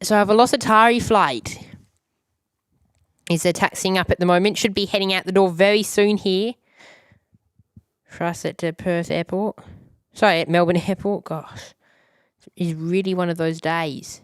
So I have a Velocitari flight. Is taxiing up at the moment. Should be heading out the door very soon here. For us at Perth Airport. Sorry, at Melbourne Airport. Gosh. It's really one of those days.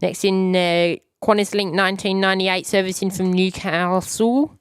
Next in Qantas Link 1998 servicing from Newcastle.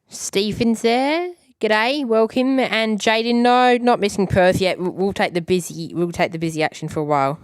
Stephen's there. G'day, welcome. And Jaden, no, not missing Perth yet. We'll take the busy action for a while.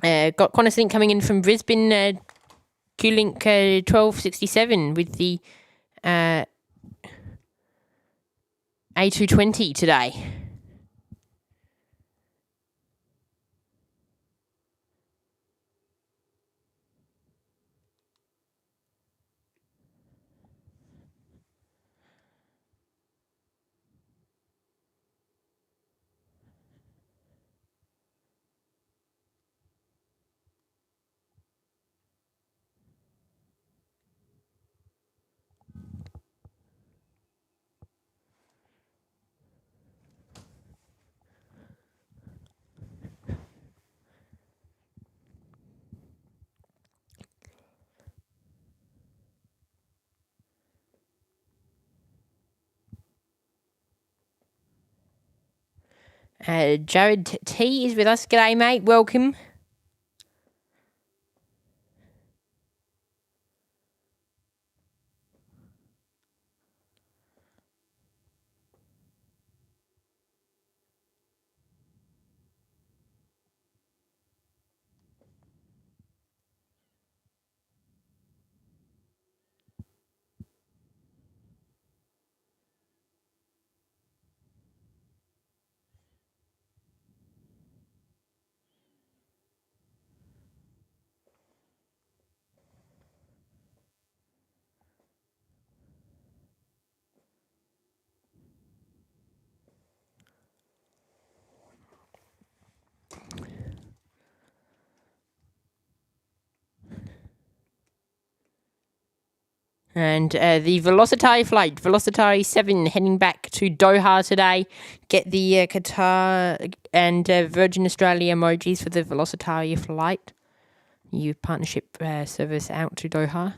Got Qantas Link coming in from Brisbane, Q-Link 1267 with the A220 today. Jared T is with us. G'day, mate. Welcome. And the Velocitari flight, Velocitari 7, heading back to Doha today. Get the Qatar and Virgin Australia emojis for the Velocitari flight. New partnership service out to Doha.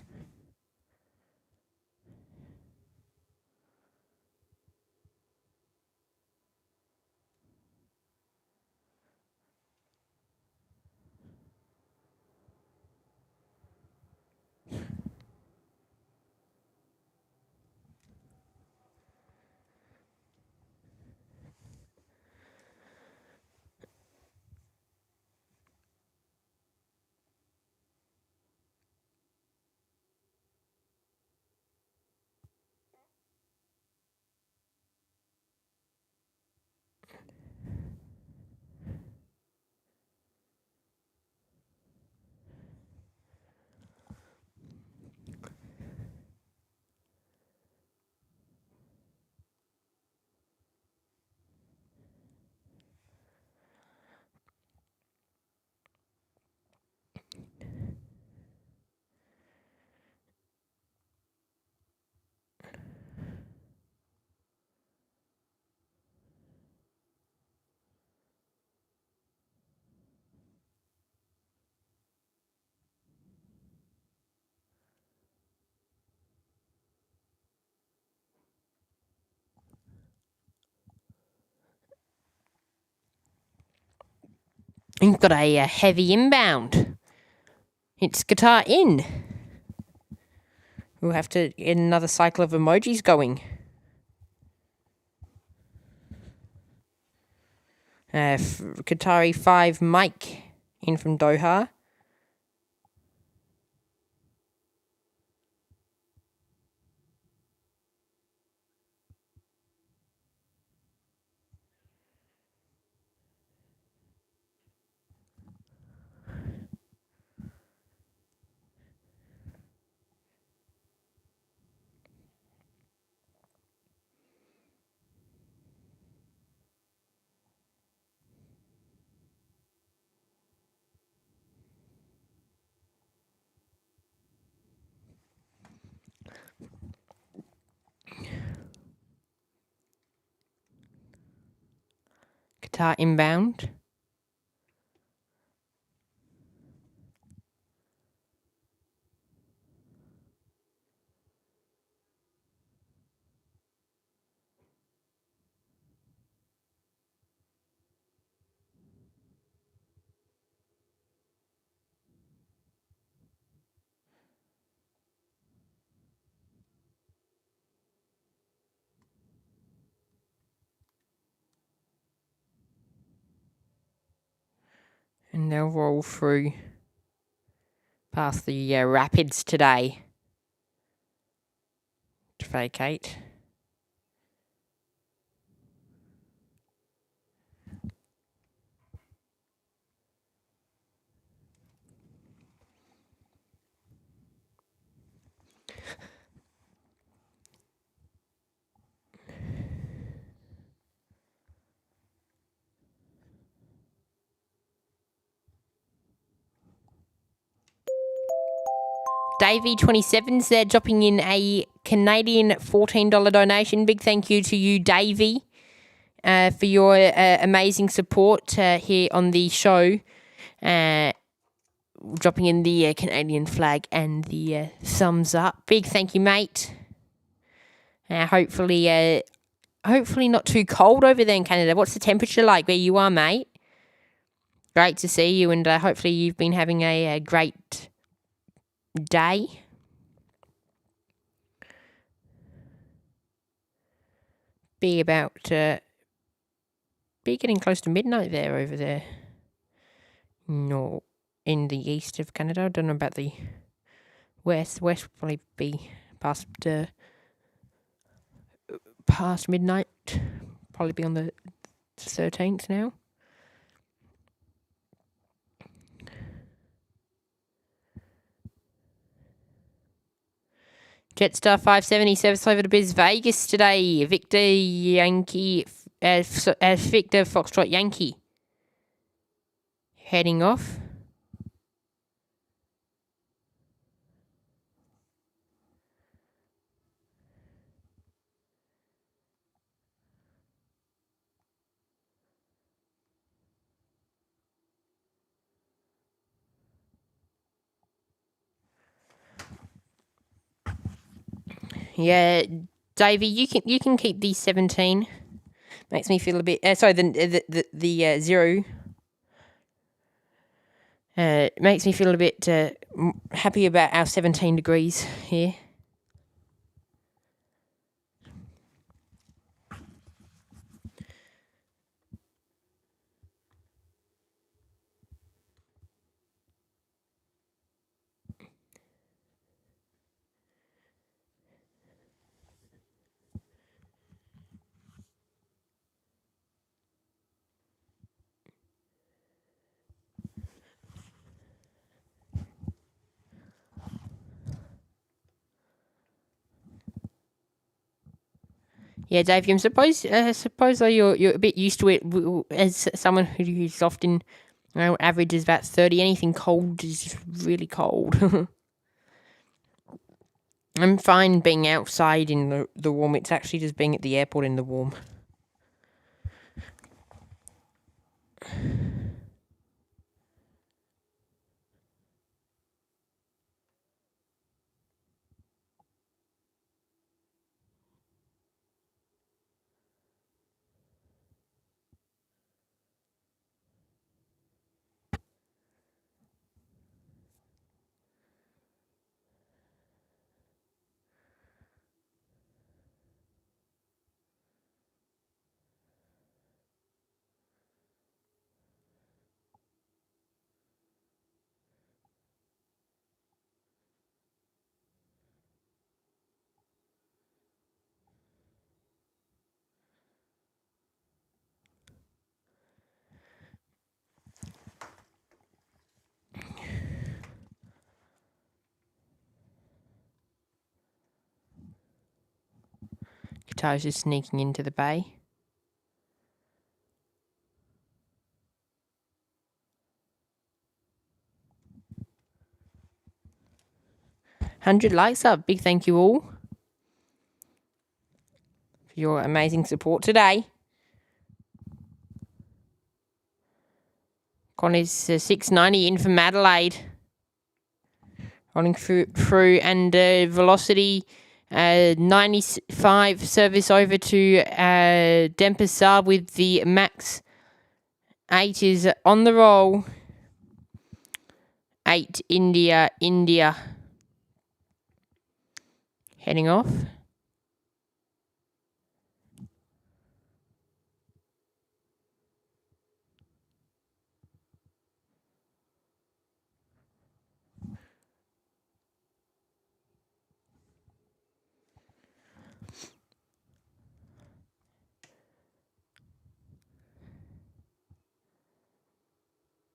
You've got a heavy inbound. It's Qatar in. We'll have to get another cycle of emojis going. Qatari 5 Mike in from Doha. Qatar inbound. And they'll roll through past the rapids today to vacate. Davey27's there dropping in a Canadian $14 donation. Big thank you to you, Davey, for your amazing support here on the show. Dropping in the Canadian flag and the thumbs up. Big thank you, mate. Hopefully not too cold over there in Canada. What's the temperature like where you are, mate? Great to see you, and hopefully you've been having a great day. Be getting close to midnight there over there. No, in the east of Canada. I don't know about the west. West will probably be past midnight. Probably be on the 13th now. Jetstar 570 service over to Biz Vegas today. Victor Foxtrot Yankee heading off. Yeah, Davey, you can keep the 17. Makes me feel a bit. The 0. Makes me feel a bit happy about our 17 degrees here. Yeah, Dave, I suppose though you're a bit used to it as someone who's often, averages about 30. Anything cold is just really cold. I'm fine being outside in the warm. It's actually just being at the airport in the warm. Qatar's just sneaking into the bay. $100 likes up. Big thank you all for your amazing support today. Connor's 690 in from Adelaide. Rolling through and velocity 95 service over to Denpasar with the max 8 is on the roll. 8 India heading off.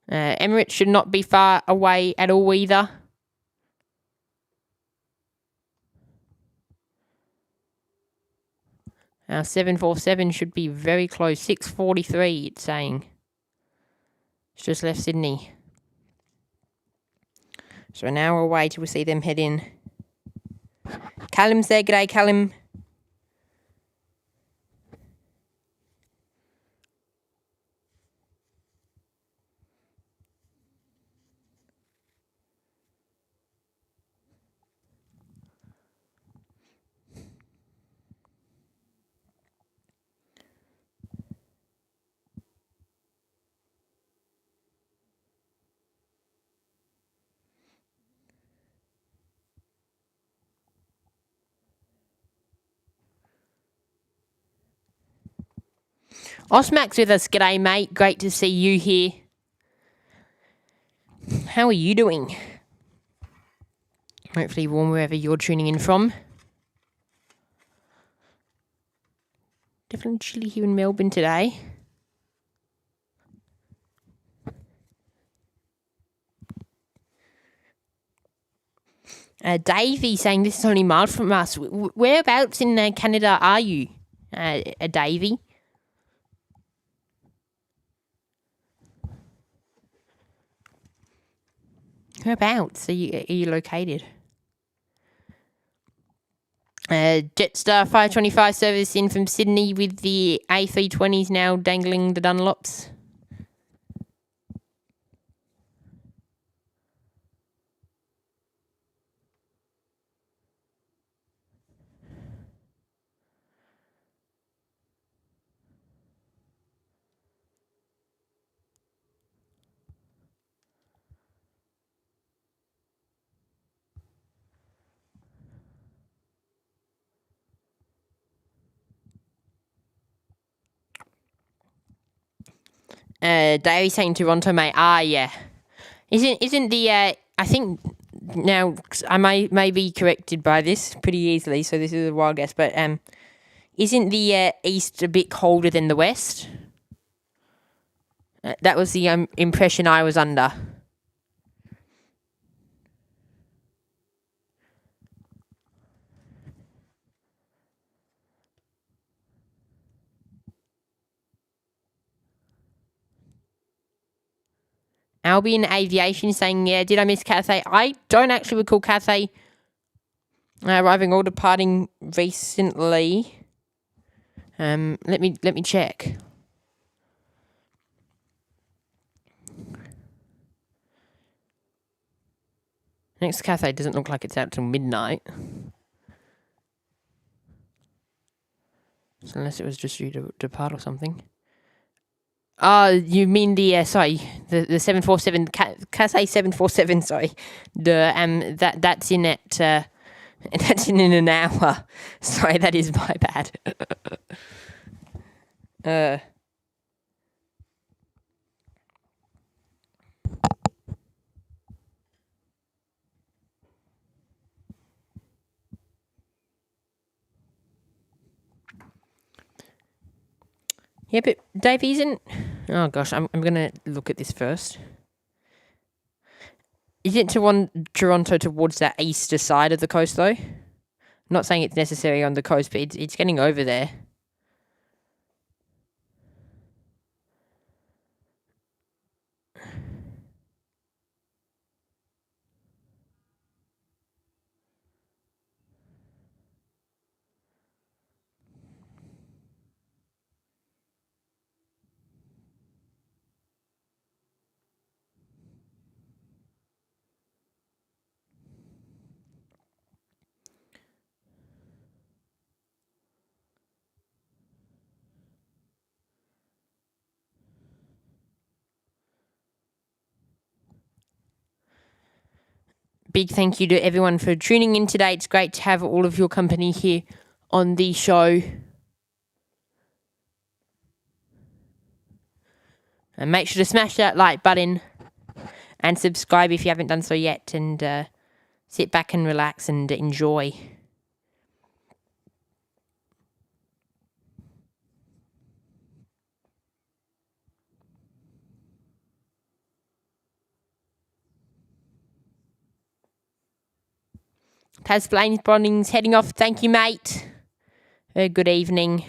Emirates should not be far away at all either. Our 747 should be very close. 6:43, it's saying. It's just left Sydney. So an hour away till we see them head in. Callum's there. G'day, Callum. Osmax with us. G'day, mate. Great to see you here. How are you doing? Hopefully warm wherever you're tuning in from. Definitely chilly here in Melbourne today. Davey saying this is only miles from us. Whereabouts in Canada are you, Davey? Whereabouts are you located? Jetstar 525 service in from Sydney with the A320s now dangling the Dunlops. Davey saying Toronto, mate. Yeah. Isn't the I think now I may be corrected by this pretty easily, so this is a wild guess, but isn't the east a bit colder than the west? That was the impression I was under. Albion Aviation saying, yeah, did I miss Cathay? I don't actually recall Cathay arriving or departing recently. Let me check. Next Cathay doesn't look like it's out till midnight. So unless it was just due to depart or something. You mean the 747 Cathay 747? Sorry, that's in at that's in an hour. Sorry, that is my bad. Yeah, but Dave isn't. Oh gosh, I'm gonna look at this first. Isn't Toronto towards that easter side of the coast though? I'm not saying it's necessary on the coast, but it's getting over there. Big thank you to everyone for tuning in today. It's great to have all of your company here on the show. And make sure to smash that like button and subscribe if you haven't done so yet. And sit back and relax and enjoy. Tasplane's Bonding's heading off. Thank you, mate. Good evening.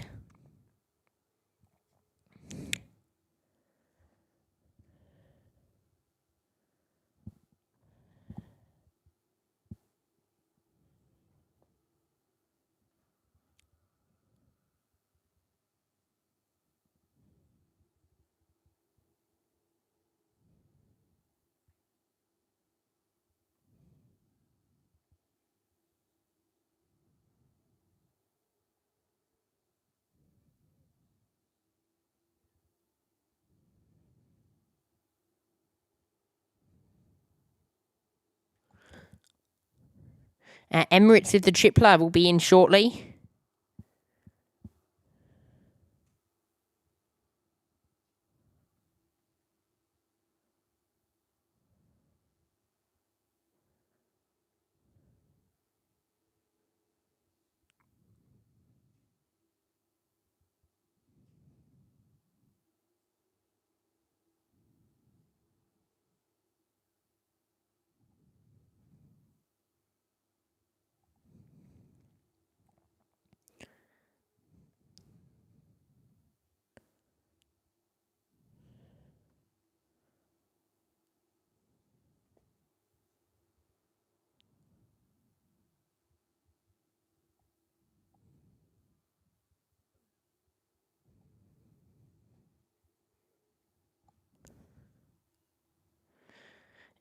Emirates with the tripler will be in shortly.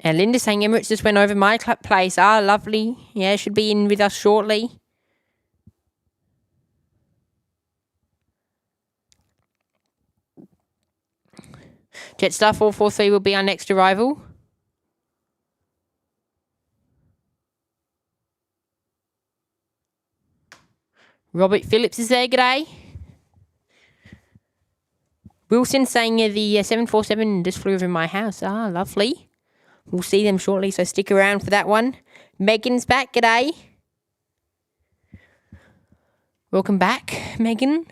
Linda saying Emirates just went over my place. Ah, lovely. Yeah, should be in with us shortly. Jetstar 443 will be our next arrival. Robert Phillips is there. G'day. Wilson saying the 747 just flew over my house. Ah, lovely. We'll see them shortly, so stick around for that one. Megan's back. G'day. Welcome back, Megan.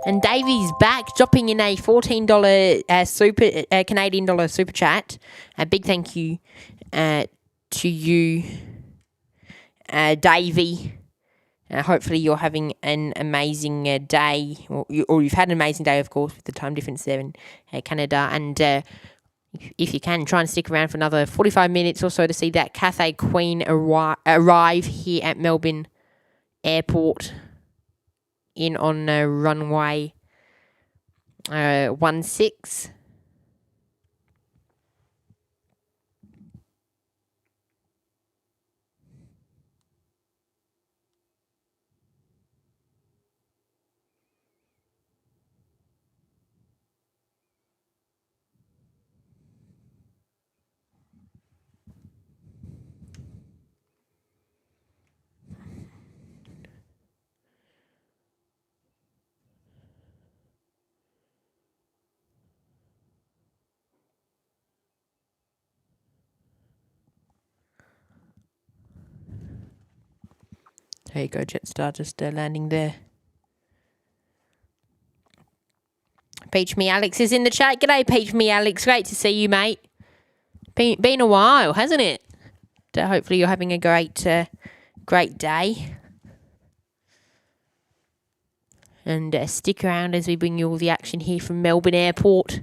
And Davey's back, dropping in a $14 Canadian dollar super chat. A big thank you to you, Davey. Hopefully you're having an amazing day, or you've had an amazing day, of course, with the time difference there in Canada. And if you can, try and stick around for another 45 minutes or so to see that Cathay Queen arrive here at Melbourne Airport in on runway 16. There you go, Jetstar just landing there. Peach Me Alex is in the chat. G'day, Peach Me Alex. Great to see you, mate. Been a while, hasn't it? Hopefully you're having a great day. And stick around as we bring you all the action here from Melbourne Airport.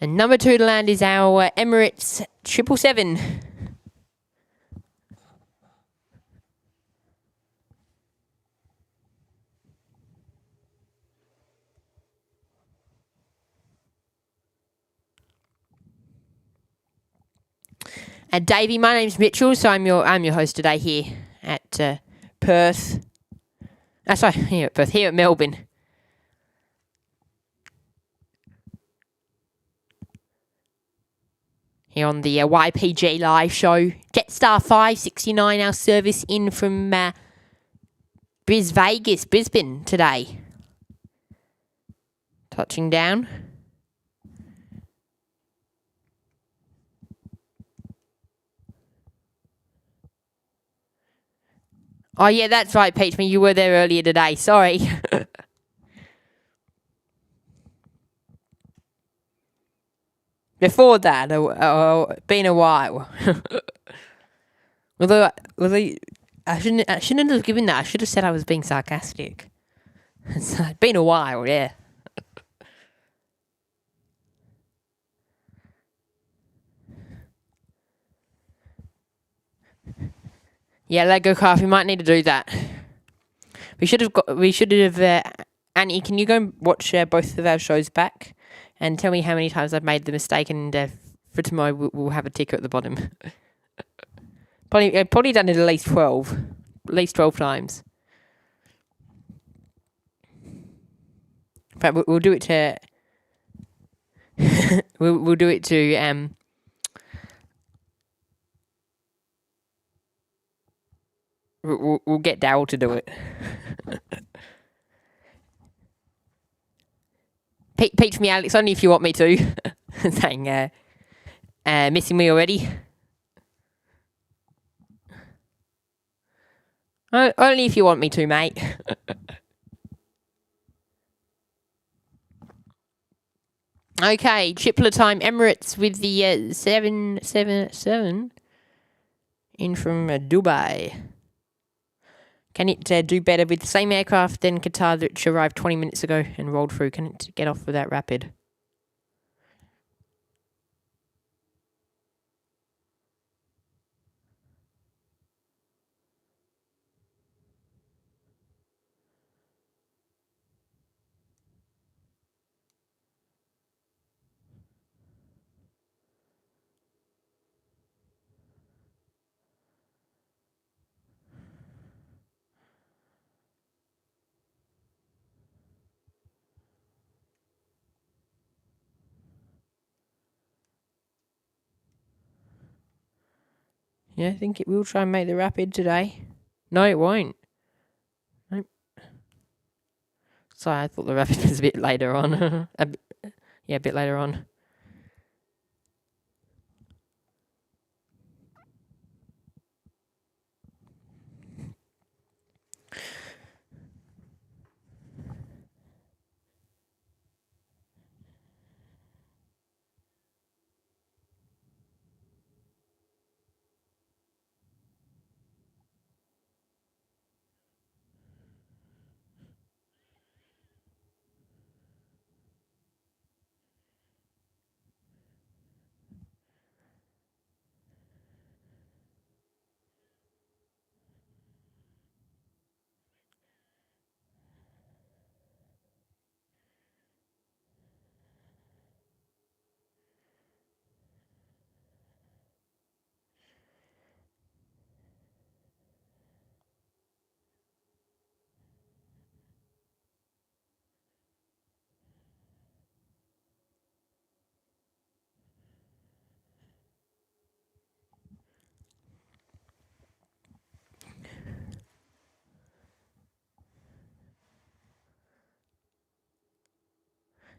And number 2 to land is our Emirates 777. And Davey, my name's Mitchell, so I'm your host today here at Perth. Here at Perth, here at Melbourne. Here on the YPG live show. Jetstar 569, our service in from Brisbane today. Touching down. Oh, yeah, that's right, Peachman. You were there earlier today. Sorry. Before that, been a while. although I shouldn't have given that. I should have said I was being sarcastic. It's been a while, yeah. Yeah, Lego craft. We might need to do that. We should have. Annie, can you go and watch both of our shows back, and tell me how many times I've made the mistake, and for tomorrow we'll have a ticker at the bottom. Probably done it at least 12 times. In fact, we'll do it to. we'll do it to We'll get Daryl to do it. Peach me, Alex, only if you want me to. Saying, missing me already? Only if you want me to, mate. Okay, Chipler time. Emirates with the 777 in from Dubai. Can it do better with the same aircraft than Qatar that arrived 20 minutes ago and rolled through? Can it get off without rapid? Yeah, I think it will try and make the rapid today. No, it won't. Nope. Sorry, I thought the rapid was a bit later on. a bit later on.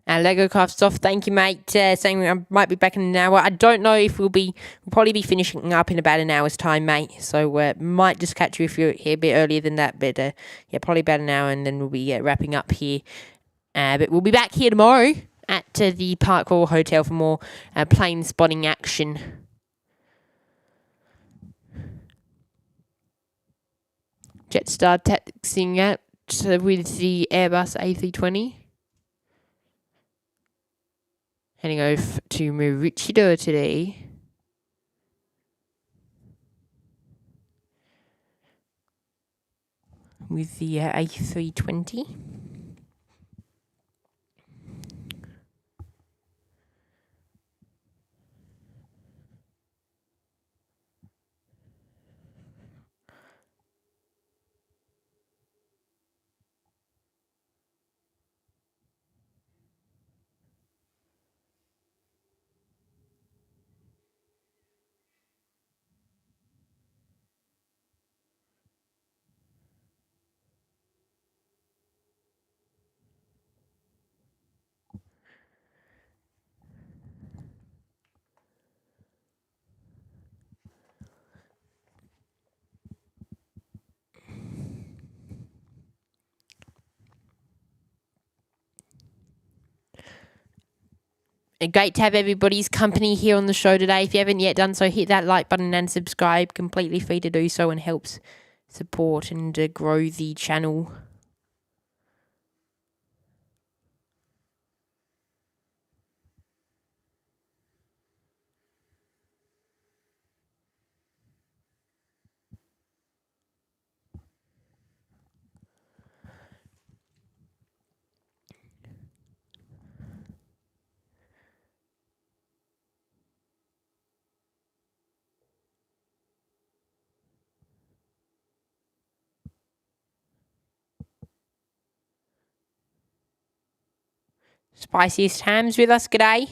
Lego Craft's off. Thank you, mate. Saying I might be back in an hour. I don't know if we'll probably be finishing up in about an hour's time, mate. So might just catch you if you're here a bit earlier than that. But yeah, probably about an hour, and then we'll be wrapping up here. But we'll be back here tomorrow at the Park Hall Hotel for more plane spotting action. Jetstar taxiing out with the Airbus A320. Heading over to Maroochydore today. With the A320. Great to have everybody's company here on the show today. If you haven't yet done so, hit that like button and subscribe. Completely free to do so and helps support and grow the channel. Spiciest Hams with us, g'day.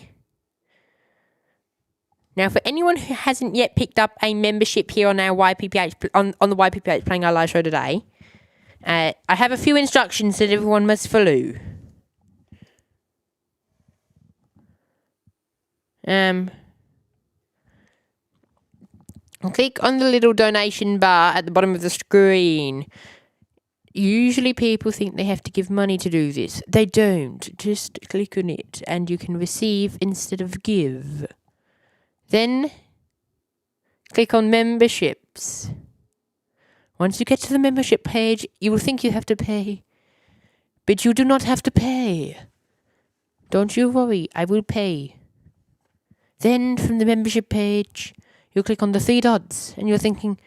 Now, for anyone who hasn't yet picked up a membership here on our YPPH, on the YPPH Playing Our Live show today, I have a few instructions that everyone must follow. Click on the little donation bar at the bottom of the screen. Usually people think they have to give money to do this. They don't. Just click on it and you can receive instead of give. Then click on memberships. Once you get to the membership page, you will think you have to pay. But you do not have to pay. Don't you worry, I will pay. Then from the membership page, you'll click on the 3 dots and you're thinking,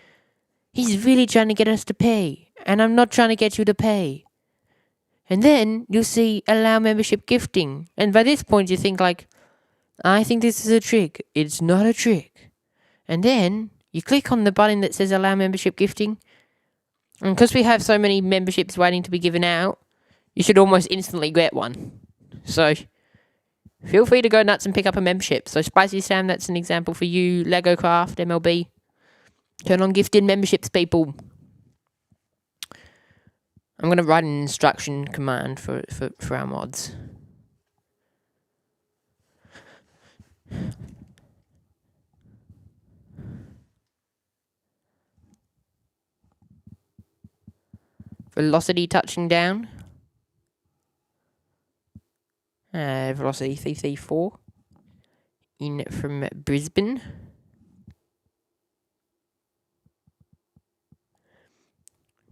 he's really trying to get us to pay. And I'm not trying to get you to pay. And then you'll see allow membership gifting. And by this point you think like, I think this is a trick. It's not a trick. And then you click on the button that says allow membership gifting. And because we have so many memberships waiting to be given out, you should almost instantly get one. So feel free to go nuts and pick up a membership. So Spicy Sam, that's an example for you. Lego Craft, MLB. Turn on gifted memberships, people. I'm going to write an instruction command for our mods. Velocity touching down. Velocity 334. In from Brisbane.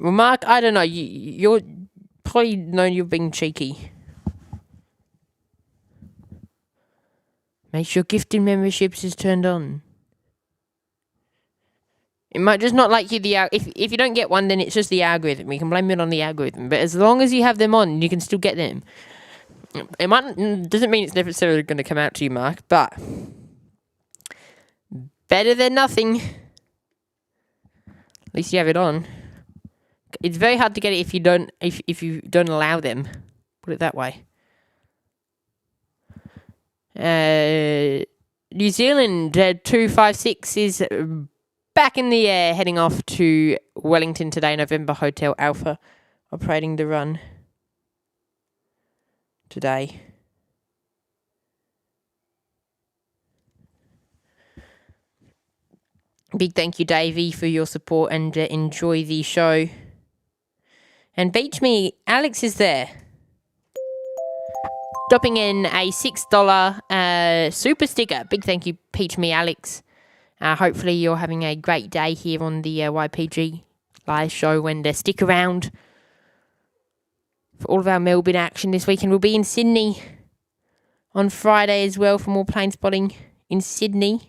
Well, Mark, I don't know. You're probably known you're being cheeky. Make sure gifting memberships is turned on. It might just not like you if you don't get one, then it's just the algorithm. You can blame it on the algorithm. But as long as you have them on, you can still get them. Doesn't mean it's necessarily going to come out to you, Mark, but better than nothing. At least you have it on. It's very hard to get it if you don't allow them. Put it that way. New Zealand 256 is back in the air, heading off to Wellington today. November Hotel Alpha operating the run today. Big thank you, Davey, for your support and enjoy the show. And Beach Me, Alex is there. Dropping in a $6 super sticker. Big thank you, Peach Me Alex. Hopefully you're having a great day here on the YPG live show, and stick around for all of our Melbourne action this weekend. We'll be in Sydney on Friday as well for more plane spotting in Sydney.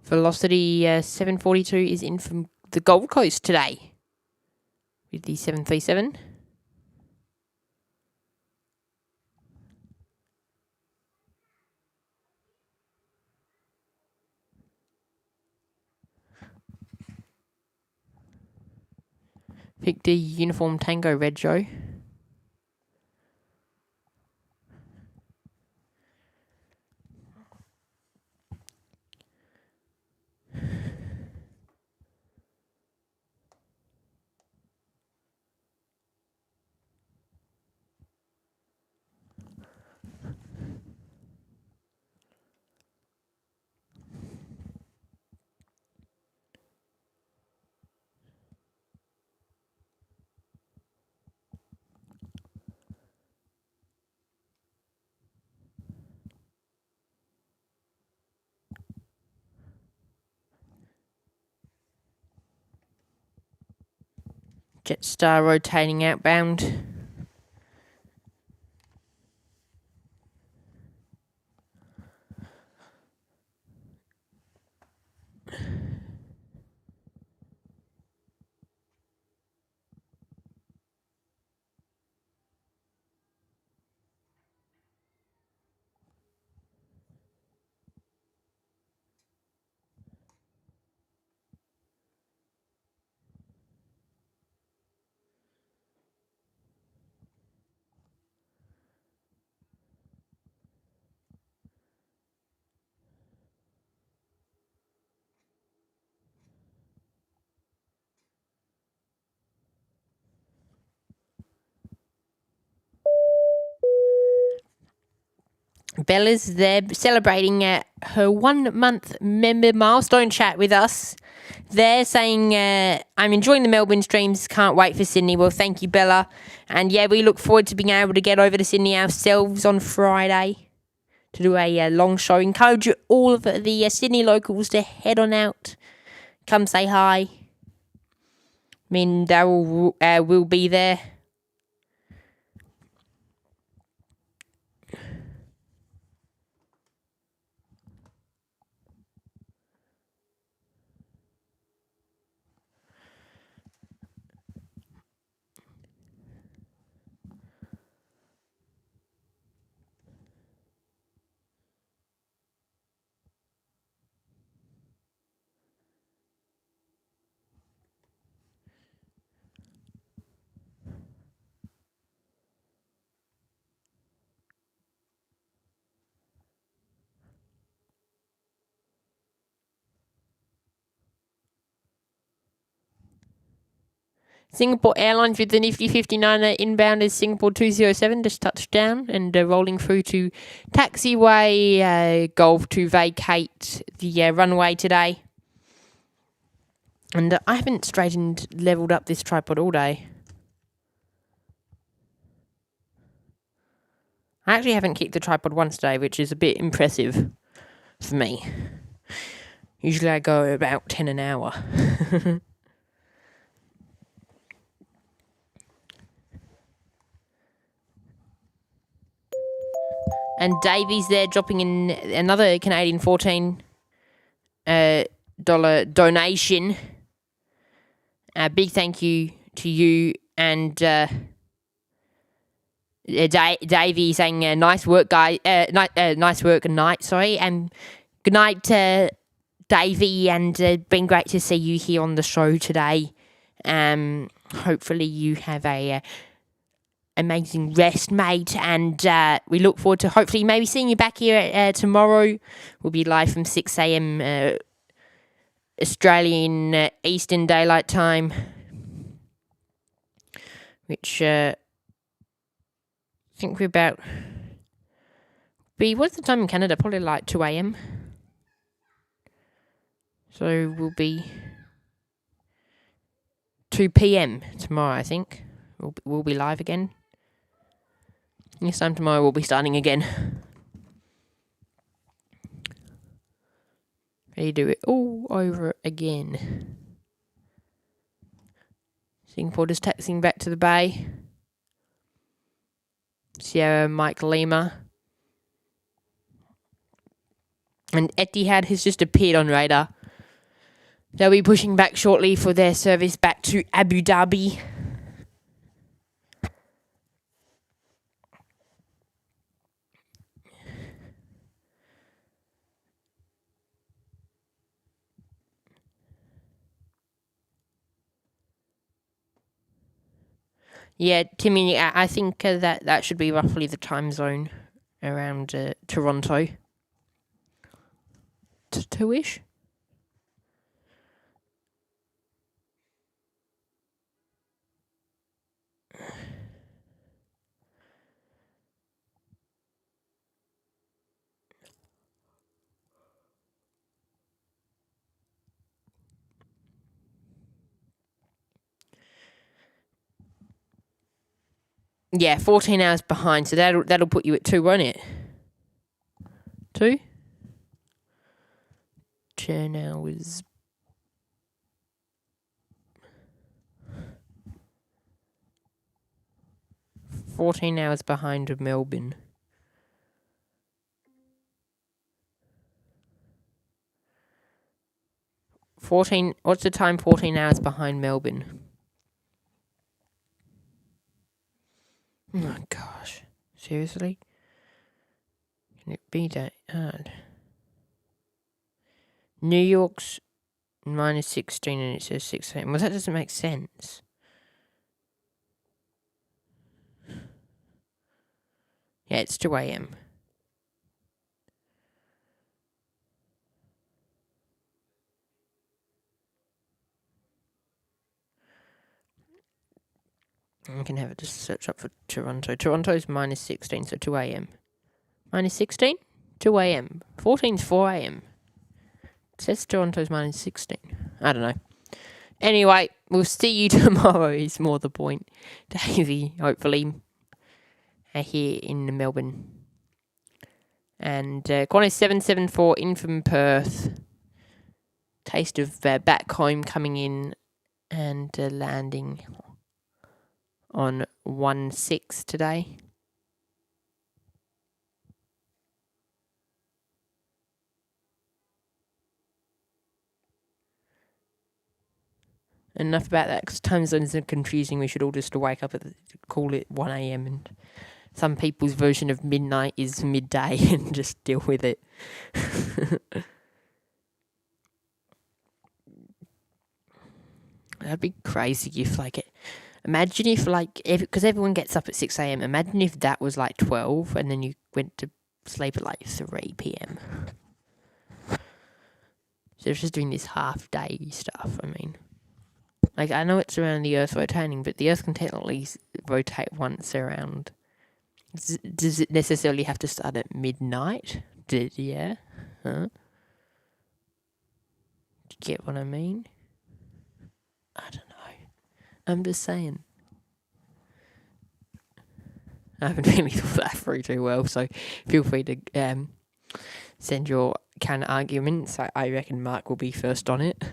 Velocity 742 is in from the Gold Coast today with the 737. Picked the Uniform Tango Red Joe. Jetstar rotating outbound. Bella's there celebrating her 1 month member milestone chat with us. They're saying, I'm enjoying the Melbourne streams, can't wait for Sydney. Well, thank you, Bella. And yeah, we look forward to being able to get over to Sydney ourselves on Friday to do a long show. Encourage all of the Sydney locals to head on out. Come say hi. Me and Daryl will be there. Singapore Airlines with the nifty 59er inbound is Singapore 207, just touched down and rolling through to taxiway Golf to vacate the runway today. And I haven't straightened, levelled up this tripod all day. I actually haven't kicked the tripod once today, which is a bit impressive for me. Usually I go about 10 an hour. And Davey's there dropping in another Canadian $14 donation. Big thank you to you and Davey saying nice work, guys. Nice work and night. Sorry, and good night, Davey. And been great to see you here on the show today. Hopefully you have a amazing rest, mate, and we look forward to hopefully maybe seeing you back here tomorrow. We'll be live from 6 a.m. Australian Eastern Daylight Time, which I think we're about what's the time in Canada? Probably like 2 a.m. So we'll be 2 p.m. tomorrow, I think. We'll be live again. This time tomorrow we'll be starting again. Ready to do it all over again. Singapore just taxiing back to the bay. Sierra Mike Lima. And Etihad has just appeared on radar. They'll be pushing back shortly for their service back to Abu Dhabi. Yeah, Timmy, I think that should be roughly the time zone around Toronto. 2-ish? Yeah, 14 hours behind, so that'll put you at 2, won't it? 2? 10 hours. 14 hours behind Melbourne. What's the time 14 hours behind Melbourne? Oh my gosh. Seriously? Can it be that hard? New York's minus 16 and it says 6 a.m. Well, that doesn't make sense. Yeah, it's 2 a.m. I can have it just search up for Toronto. Toronto's minus 16, so 2 a.m. Minus 16? 2 a.m. 14's 4 a.m. It says Toronto's minus 16. I don't know. Anyway, we'll see you tomorrow is more the point. Davey, hopefully, here in Melbourne. And Qantas 774 in from Perth. Taste of back home coming in and landing on 1-6 today. Enough about that, because time zones are confusing. We should all just wake up call it 1 a.m. and some people's version of midnight is midday and just deal with it. That'd be crazy if, imagine if, because everyone gets up at 6 a.m. Imagine if that was 12 and then you went to sleep at 3 p.m. So they're just doing this half day stuff, I mean. I know it's around the Earth rotating, but the Earth can technically rotate once around. Does it necessarily have to start at midnight? Yeah? Huh? Do you get what I mean? I don't know. I'm just saying. I haven't really thought that through too well, so feel free to send your counter arguments. I reckon Mark will be first on it.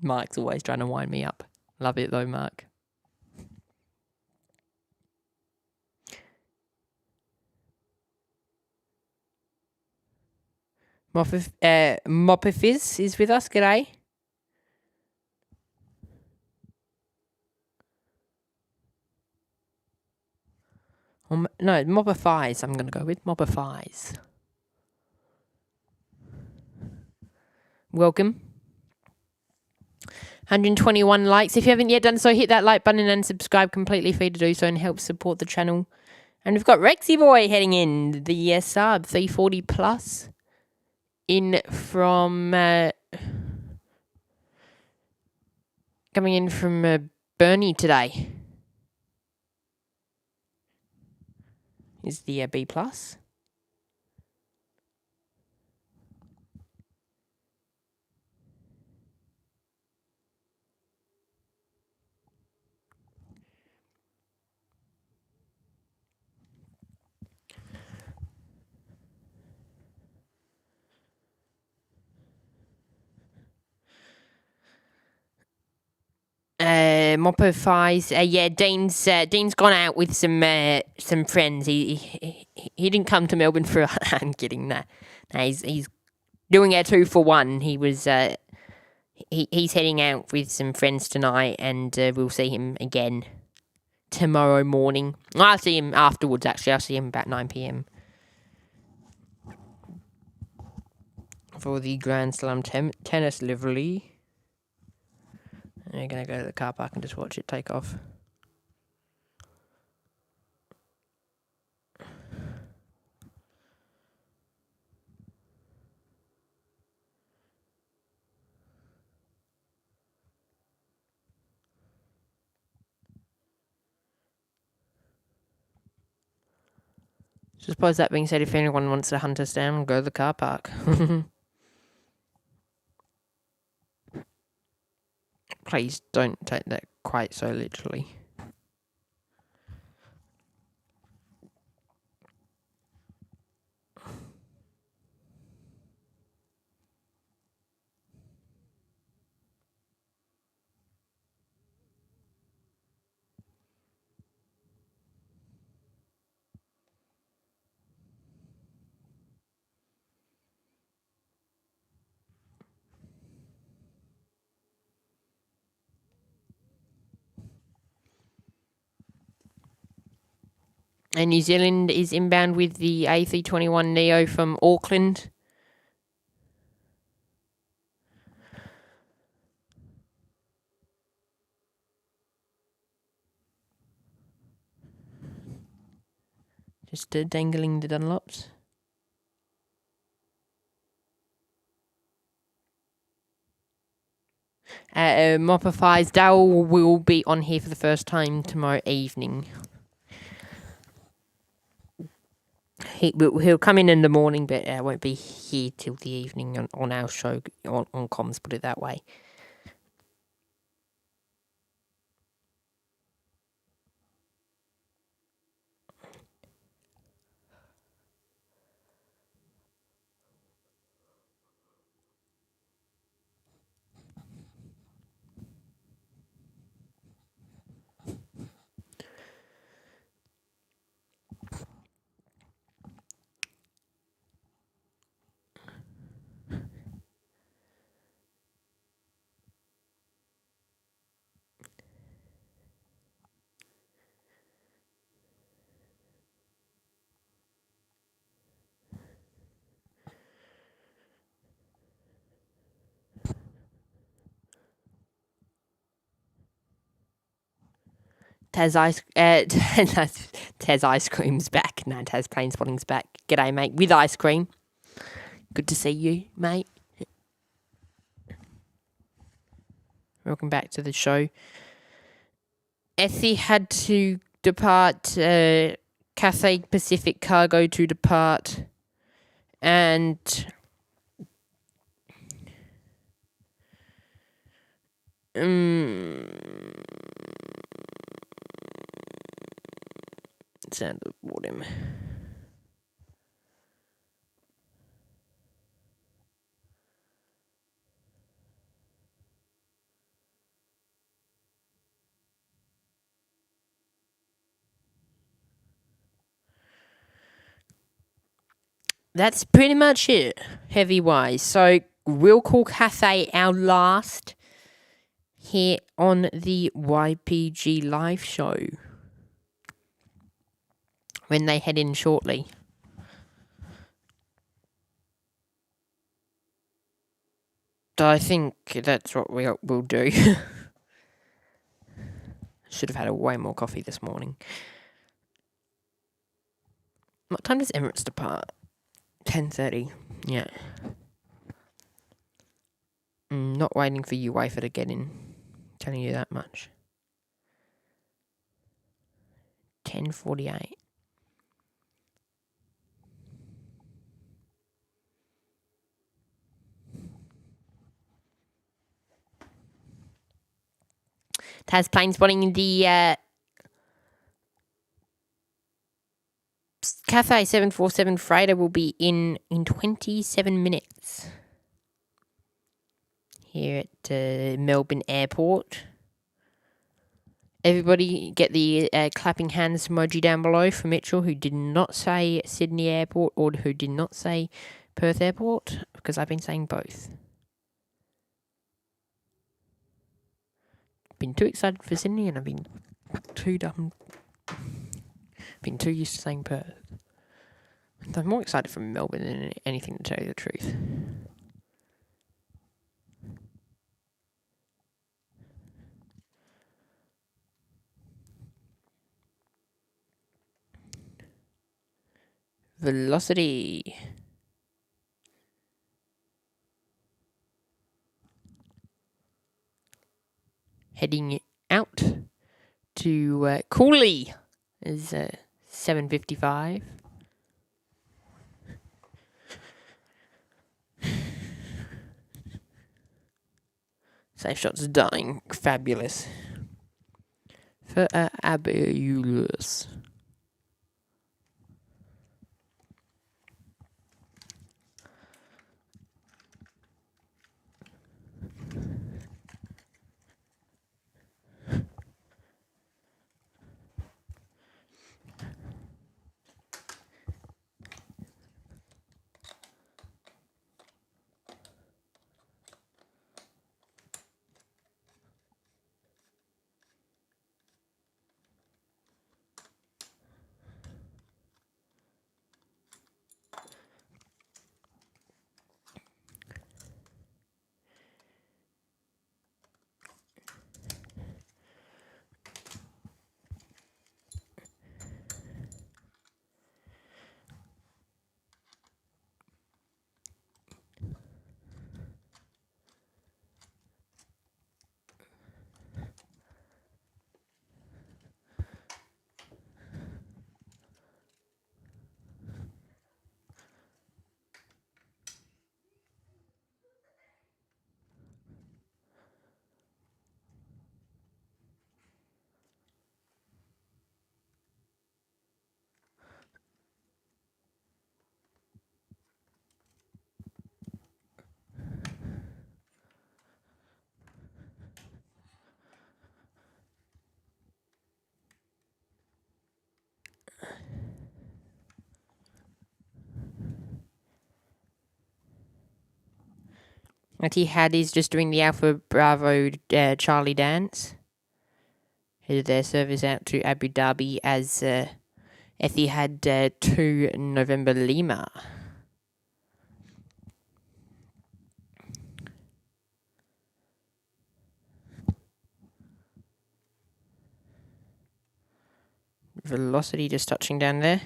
Mark's always trying to wind me up. Love it though, Mark. Mopifiz is with us. G'day. No, Mobifies. I'm going to go with Mobifies. Welcome. 121 likes. If you haven't yet done so, hit that like button and subscribe. Completely free to do so and help support the channel. And we've got Rexy Boy heading in. The sub 340 plus. In from... coming in from Bernie today. Is the B plus. Mopifies. Yeah, Dean's gone out with some friends. He didn't come to Melbourne for. I'm kidding. Nah, he's doing a 2-for-1. He was he's heading out with some friends tonight, and we'll see him again tomorrow morning. I'll see him afterwards. Actually, I'll see him about 9 p.m. for the Grand Slam tennis livery. We're going to go to the car park and just watch it take off. So suppose that being said, if anyone wants to hunt us down, go to the car park. Please don't take that quite so literally. And New Zealand is inbound with the A321neo from Auckland. Just dangling the Dunlops. Moppifies Dale will be on here for the first time tomorrow evening. He'll come in the morning, but won't be here till the evening on our show, on comms, put it that way. Taz Ice Cream's back. No, Taz Plane Spotting's back. G'day, mate. With ice cream. Good to see you, mate. Welcome back to the show. Essie had to depart. Cathay Pacific Cargo to depart. And sound aboard him. That's pretty much it, heavy-wise. So we'll call Cathay our last here on the YPG live show when they head in shortly. I think that's what we'll do. Should have had a way more coffee this morning. What time does Emirates depart? 10:30. Yeah. Not waiting for UEFA to get in. Telling you that much. 10:48. Taz Plane Spotting the Cathay 747 freighter will be in 27 minutes here at Melbourne Airport. Everybody get the clapping hands emoji down below for Mitchell, who did not say Sydney Airport or who did not say Perth Airport, because I've been saying both. Been too excited for Sydney and I've been too dumb. Been too used to saying Perth. I'm more excited for Melbourne than anything, to tell you the truth. Velocity. Heading out to Cooley is 7:55. Safe shots dying. Fabulous. Fabulous. Etihad is just doing the Alpha Bravo Charlie dance. Headed their service out to Abu Dhabi as Etihad 2 November Lima. Velocity just touching down there.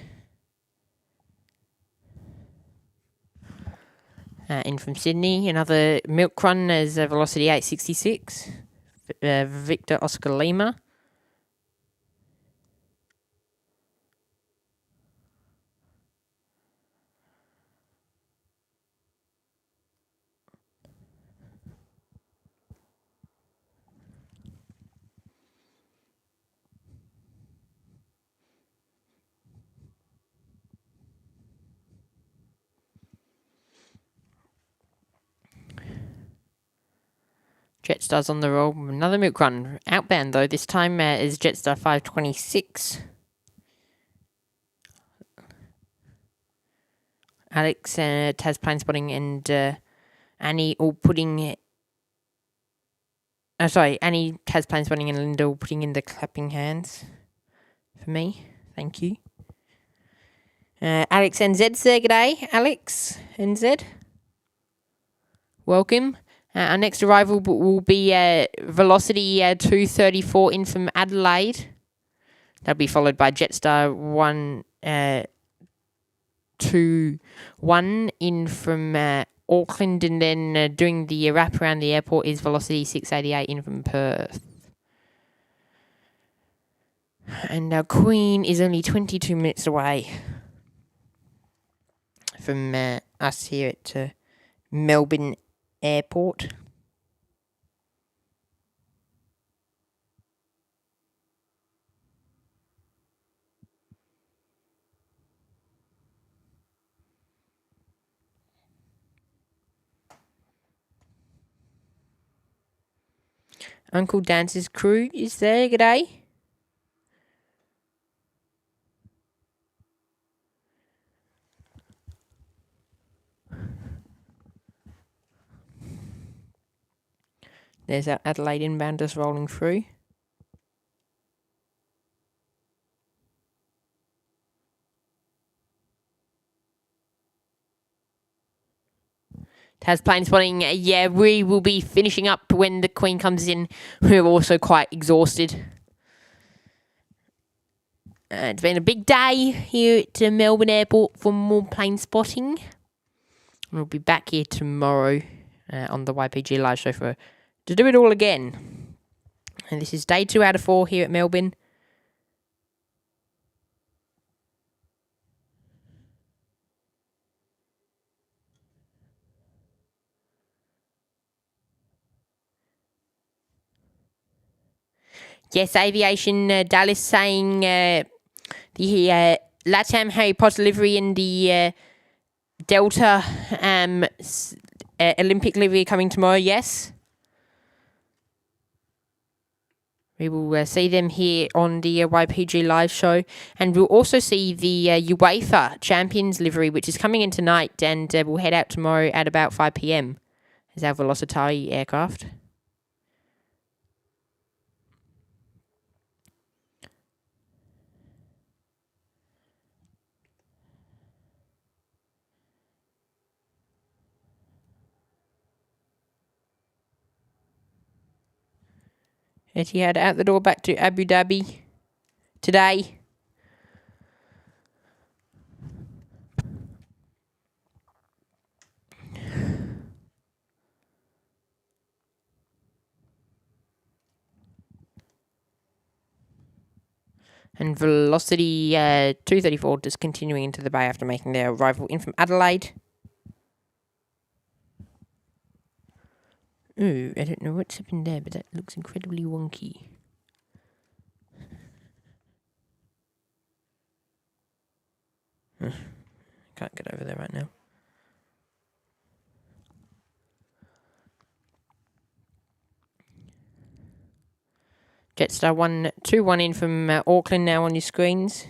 In from Sydney, another milk run as Velocity 866. Victor Oscar Lima. Jetstar's on the roll. Another milk run. Outbound, though. This time is Jetstar 526. Alex, Taz Plane Spotting, and Annie all putting... Annie, Taz Plane Spotting, and Linda all putting in the clapping hands for me. Thank you. Alex and Zed's there. G'day, Alex and Zed. Welcome. Our next arrival will be Velocity 234 in from Adelaide. That'll be followed by Jetstar 121 in from Auckland, and then doing the wrap around the airport is Velocity 688 in from Perth. And our Queen is only 22 minutes away from us here at Melbourne Airport. Uncle Dance's crew is there. G'day. There's our Adelaide inbound just rolling through. Taz Plane Spotting, yeah, we will be finishing up when the Queen comes in. We're also quite exhausted. It's been a big day here at Melbourne Airport for more plane spotting. We'll be back here tomorrow on the YPG live show to do it all again. And this is day 2 out of 4 here at Melbourne. Yes, Aviation, Dallas saying the LATAM Harry Potter livery and the Delta Olympic livery coming tomorrow, yes. We will see them here on the YPG live show. And we'll also see the UEFA Champions livery, which is coming in tonight, and we'll head out tomorrow at about 5 p.m. as our Velocitari aircraft. Etihad out the door back to Abu Dhabi today. And Velocity 234 just continuing into the bay after making their arrival in from Adelaide. Ooh, I don't know what's happened there, but that looks incredibly wonky. Can't get over there right now. Jetstar 121 in from Auckland now on your screens.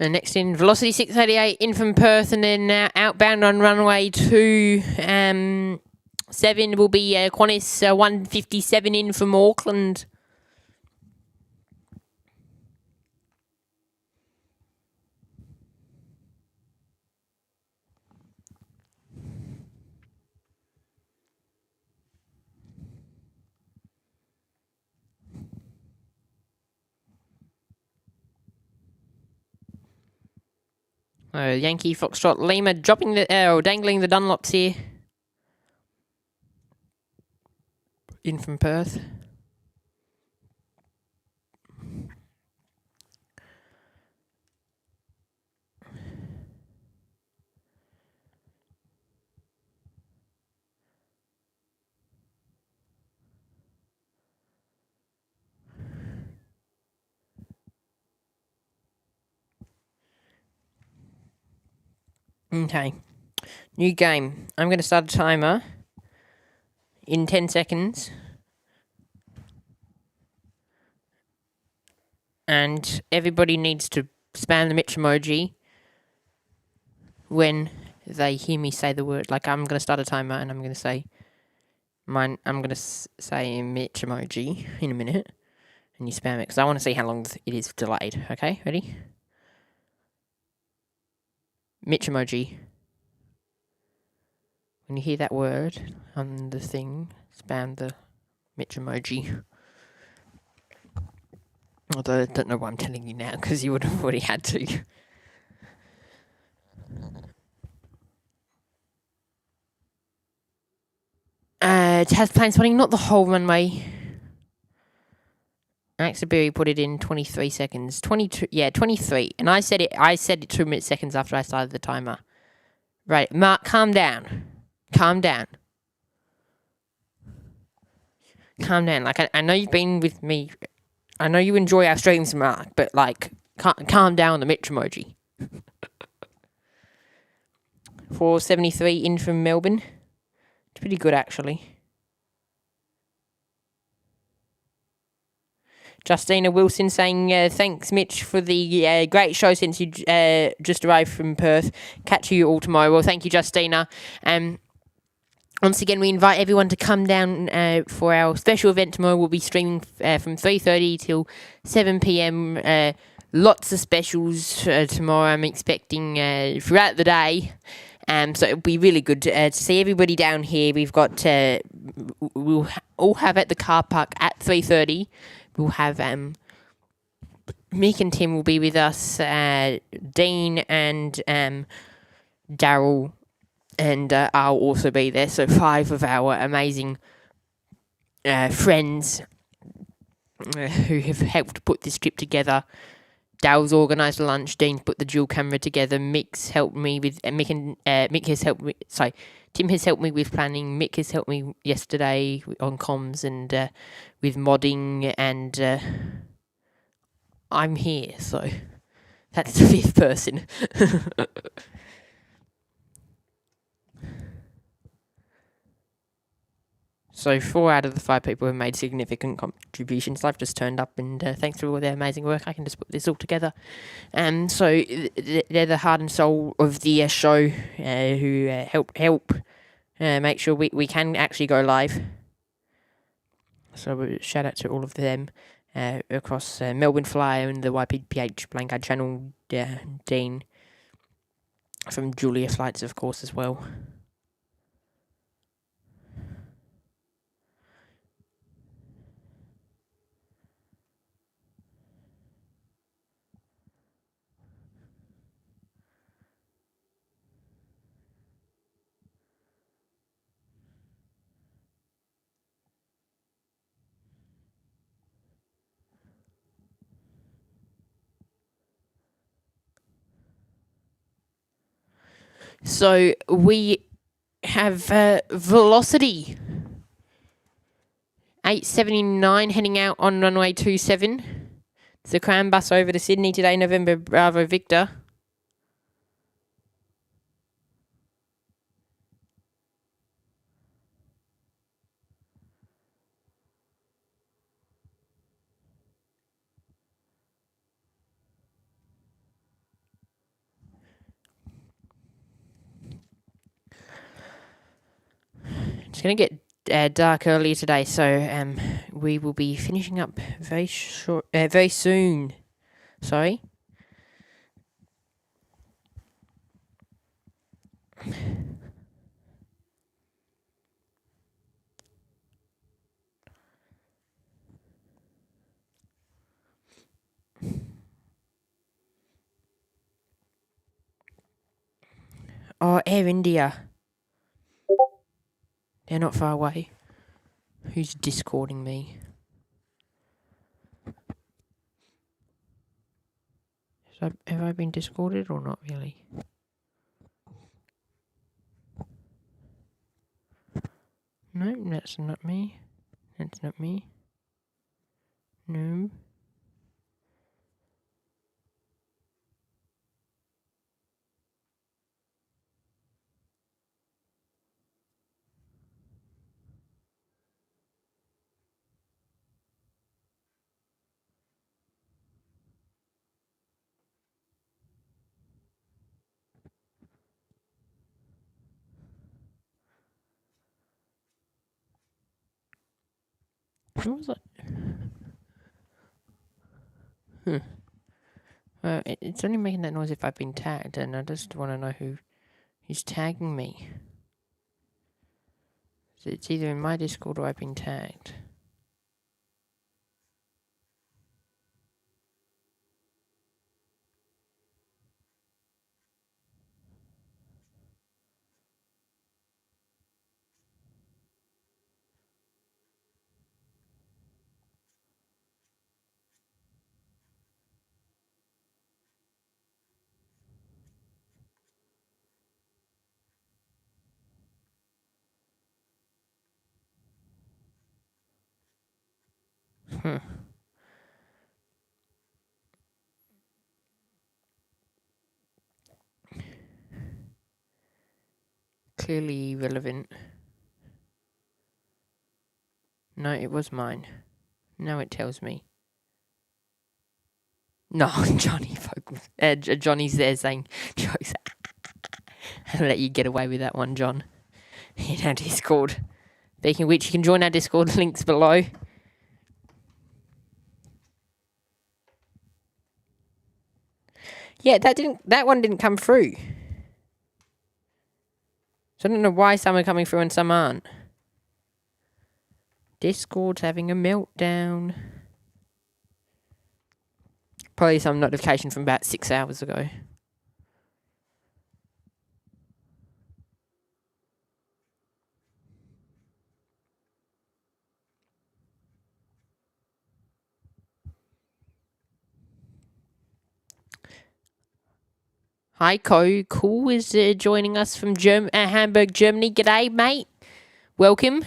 And next in Velocity 688 in from Perth, and then outbound on runway 7 will be Qantas 157 in from Auckland. Yankee Foxtrot Lima dropping dangling the Dunlops here. In from Perth. Okay. New game. I'm going to start a timer in 10 seconds. And everybody needs to spam the Mitch emoji when they hear me say the word. Like, I'm going to start a timer and I'm going to say I'm going to say Mitch emoji in a minute. And you spam it because I want to see how long it is delayed. Okay, ready? Mitch emoji. When you hear that word on the thing, spam the Mitch emoji. Although I don't know why I'm telling you now, because you would have already had to. It has plane spotting, not the whole runway. Axaberry put it in 23 seconds. 22, yeah, 23. And I said it 2 seconds after I started the timer. Right, Mark, calm down. Calm down. Calm down. Like, I know you've been with me. I know you enjoy our streams, Mark, but, like, calm down the Mitch emoji. 473 in from Melbourne. It's pretty good, actually. Justina Wilson saying, thanks, Mitch, for the great show since you just arrived from Perth. Catch you all tomorrow. Well, thank you, Justina. Once again, we invite everyone to come down for our special event tomorrow. We'll be streaming from 3:30 till 7 p.m. Lots of specials tomorrow. I'm expecting throughout the day. So it'll be really good to see everybody down here. We've got we'll all have at the car park at 3:30. We'll have Mick and Tim will be with us, Dean and Daryl, and I'll also be there. So 5 of our amazing friends who have helped put this trip together. Daryl's organised a lunch. Dean's put the dual camera together. Mick's helped me with Mick has helped me. Sorry, Tim has helped me with planning. Mick has helped me yesterday on comms and with modding, and I'm here. So that's the 5th person. So 4 out of the 5 people have made significant contributions. I've just turned up, and thanks for all their amazing work, I can just put this all together. So they're the heart and soul of the show, who help make sure we can actually go live. So shout out to all of them across Melbourne Flyer and the YPPH Blankard channel, Dean from Julia Flights, of course, as well. So we have Velocity 879 heading out on runway 27. It's a cram bus over to Sydney today, November Bravo Victor. going to get dark earlier today, so we will be finishing up very soon. Sorry. Oh, Air India. They're not far away. Who's Discording me? Have I been Discorded or not really? No, that's not me. That's not me. No. What was that? It's only making that noise if I've been tagged, and I just want to know who's tagging me. So it's either in my Discord or I've been tagged. Clearly irrelevant. No, it was mine. Now it tells me. No, Johnny's there saying jokes. I'll let you get away with that one, John. In our Discord. Speaking of which, you can join our Discord, links below. Yeah, that one didn't come through. So I don't know why some are coming through and some aren't. Discord's having a meltdown. Probably some notification from about 6 hours ago. Hi, Cool is joining us from Hamburg, Germany. G'day, mate. Welcome.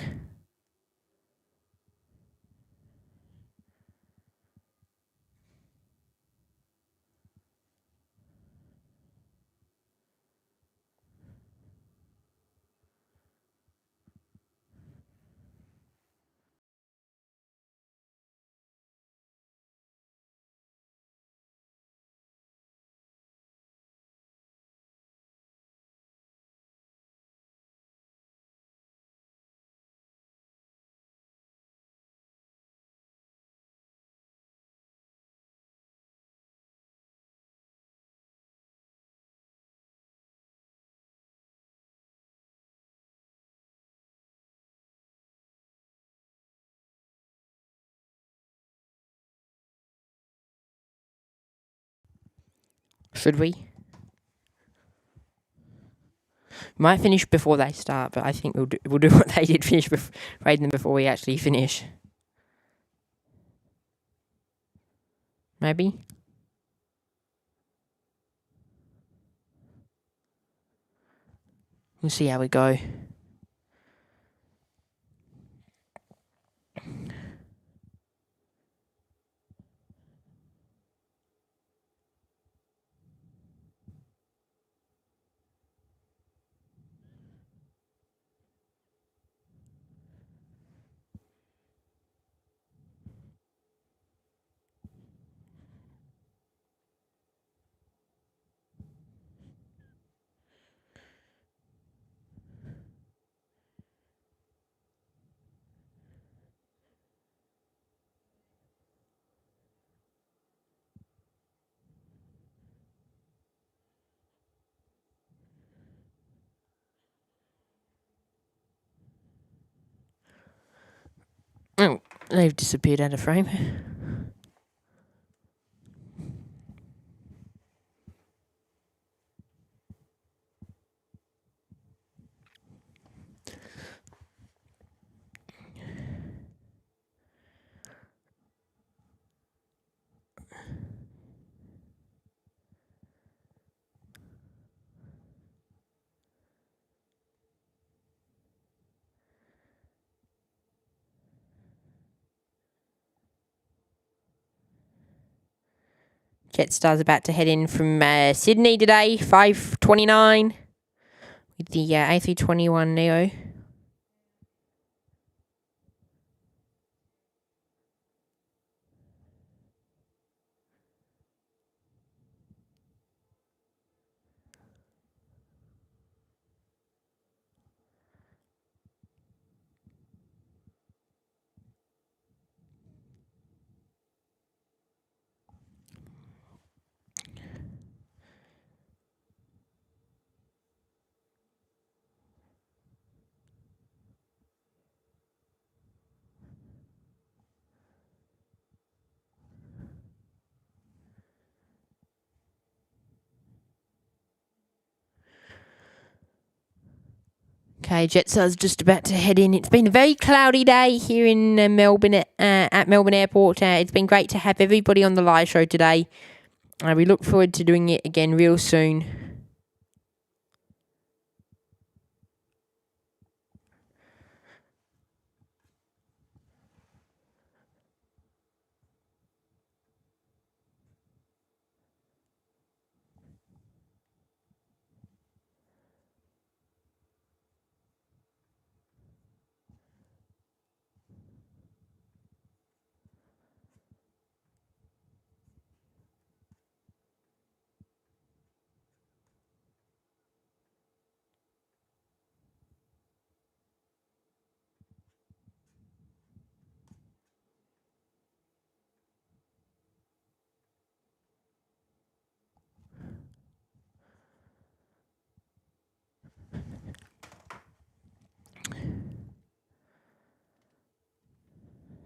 Should we? Might finish before they start, but I think we'll do what they did, raid them before we actually finish. Maybe? We'll see how we go. They've disappeared out of frame. Jetstar's about to head in from Sydney today, 5:29, with the A321neo. Okay, Jetstar's just about to head in. It's been a very cloudy day here in Melbourne at Melbourne Airport. It's been great to have everybody on the live show today. We look forward to doing it again real soon.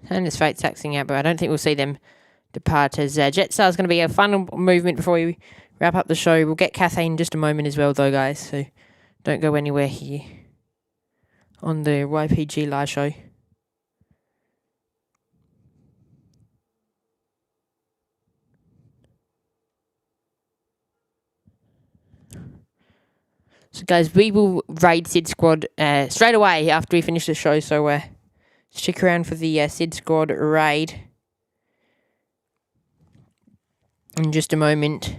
And it's freight taxing out, but I don't think we'll see them depart as Jetstar's going to be a final movement before we wrap up the show. We'll get Cathay in just a moment as well, though, guys, so don't go anywhere here on the YPG live show. So, guys, we will raid Sid Squad straight away after we finish the show, so stick around for the Sid Squad raid in just a moment.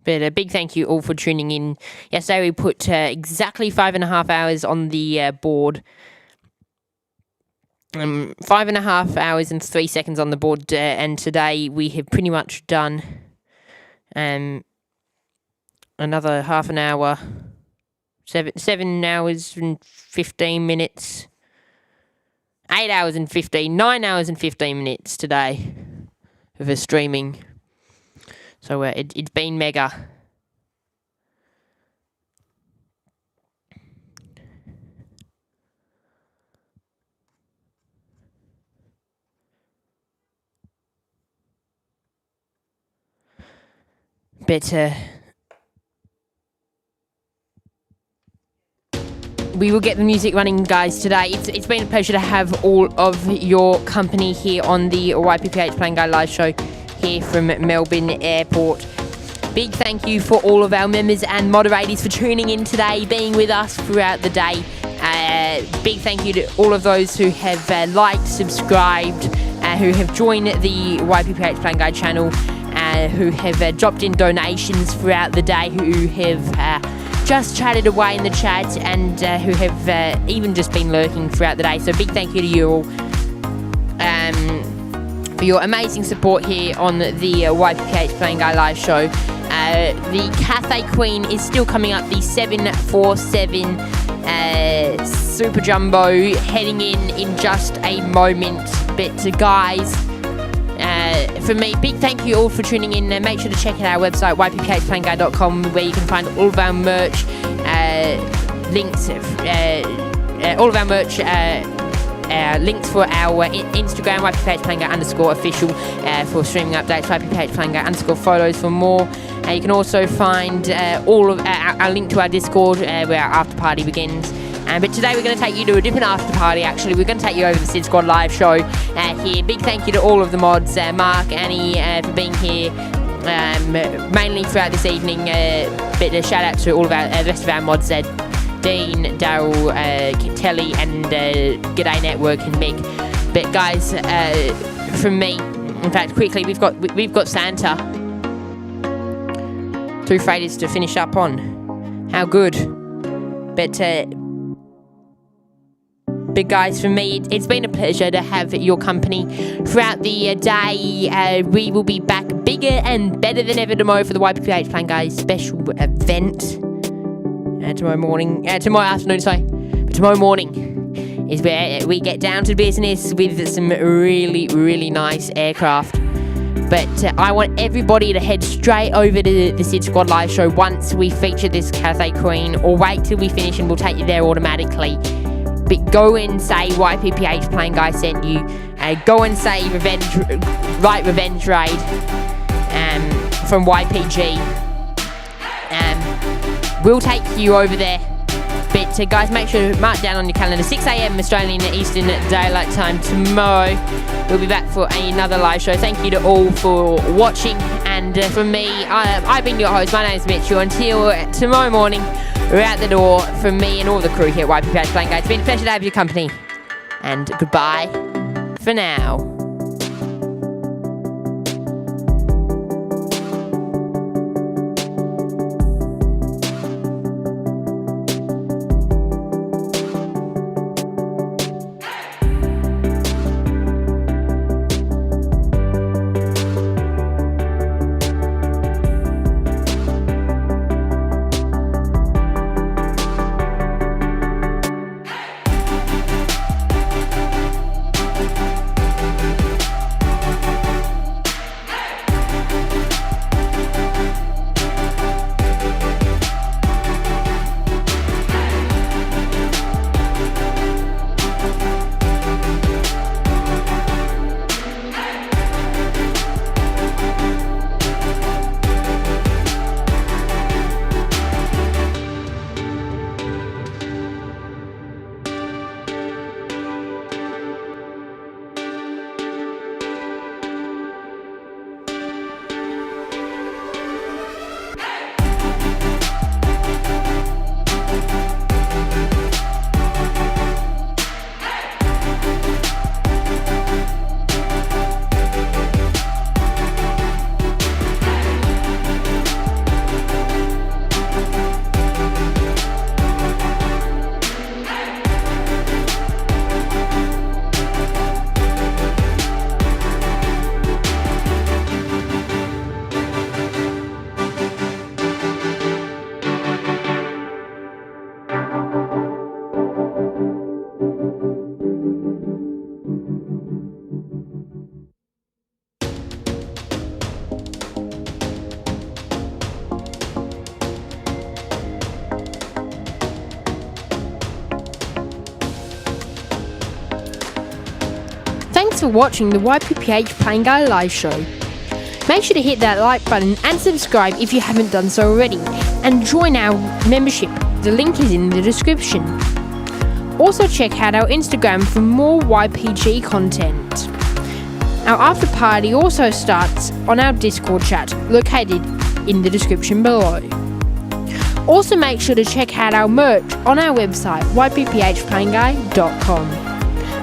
But a big thank you all for tuning in. Yesterday we put exactly 5.5 hours on the board. 5.5 hours and 3 seconds on the board. And today we have pretty much done another half an hour. 7 hours and 15 minutes. 8 hours and 9 hours and 15 minutes today of streaming. So it's been mega. But we will get the music running, guys, today. It's been a pleasure to have all of your company here on the YPPH Plane Guide Live show here from Melbourne Airport. Big thank you for all of our members and moderators for tuning in today, being with us throughout the day. Big thank you to all of those who have liked, subscribed, who have joined the YPPH Plane Guide channel, who have dropped in donations throughout the day, who have just chatted away in the chat, and who have even just been lurking throughout the day. So big thank you to you all for your amazing support here on the YPPH Plane Guide Live show. The Cathay Queen is still coming up, the 747 Super Jumbo, heading in just a moment. But guys, for me, big thank you all for tuning in. Make sure to check out our website, ypphplaneguide.com, where you can find all of our merch, links, all of our merch, links for our Instagram, YPPH_official, for streaming updates, YPPH photos for more. You can also find all of our link to our Discord, where our after party begins. But today we're going to take you to a different after party. Actually, we're going to take you over the Sid Squad live show here. Big thank you to all of the mods, Mark, Annie, for being here, mainly throughout this evening. But a shout out to all of our the rest of our mods, Dean, Daryl, Telly, and G'day Network and Mick. But guys, from me, in fact, quickly, we've got Santa. 2 freighters to finish up on. How good. But guys, for me, it's been a pleasure to have your company throughout the day. We will be back bigger and better than ever tomorrow for the YPPH Plane Guys special event. Tomorrow afternoon, but tomorrow morning is where we get down to business with some really, really nice aircraft. But I want everybody to head straight over to the Sid Squad live show once we feature this Cathay Queen, or wait till we finish and we'll take you there automatically. But go and say YPPH Plane Guy sent you. Go and say Revenge Raid from YPG. We'll take you over there. But guys, make sure to mark down on your calendar, 6 a.m. Australian Eastern Daylight Time tomorrow. We'll be back for another live show. Thank you to all for watching. And from me, I've been your host. My name is Mitchell. Until tomorrow morning, we're out the door. From me and all the crew here at YPPH Plane Guide, it's been a pleasure to have your company. And goodbye for now. Thanks for watching the YPPH Plane Guy live show. Make sure to hit that like button and subscribe if you haven't done so already, and join our membership. The link is in the description. Also check out our Instagram for more YPG content. Our after party also starts on our Discord chat, located in the description below. Also make sure to check out our merch on our website, ypphplaneguide.com.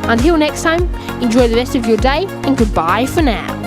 Until next time, enjoy the rest of your day and goodbye for now.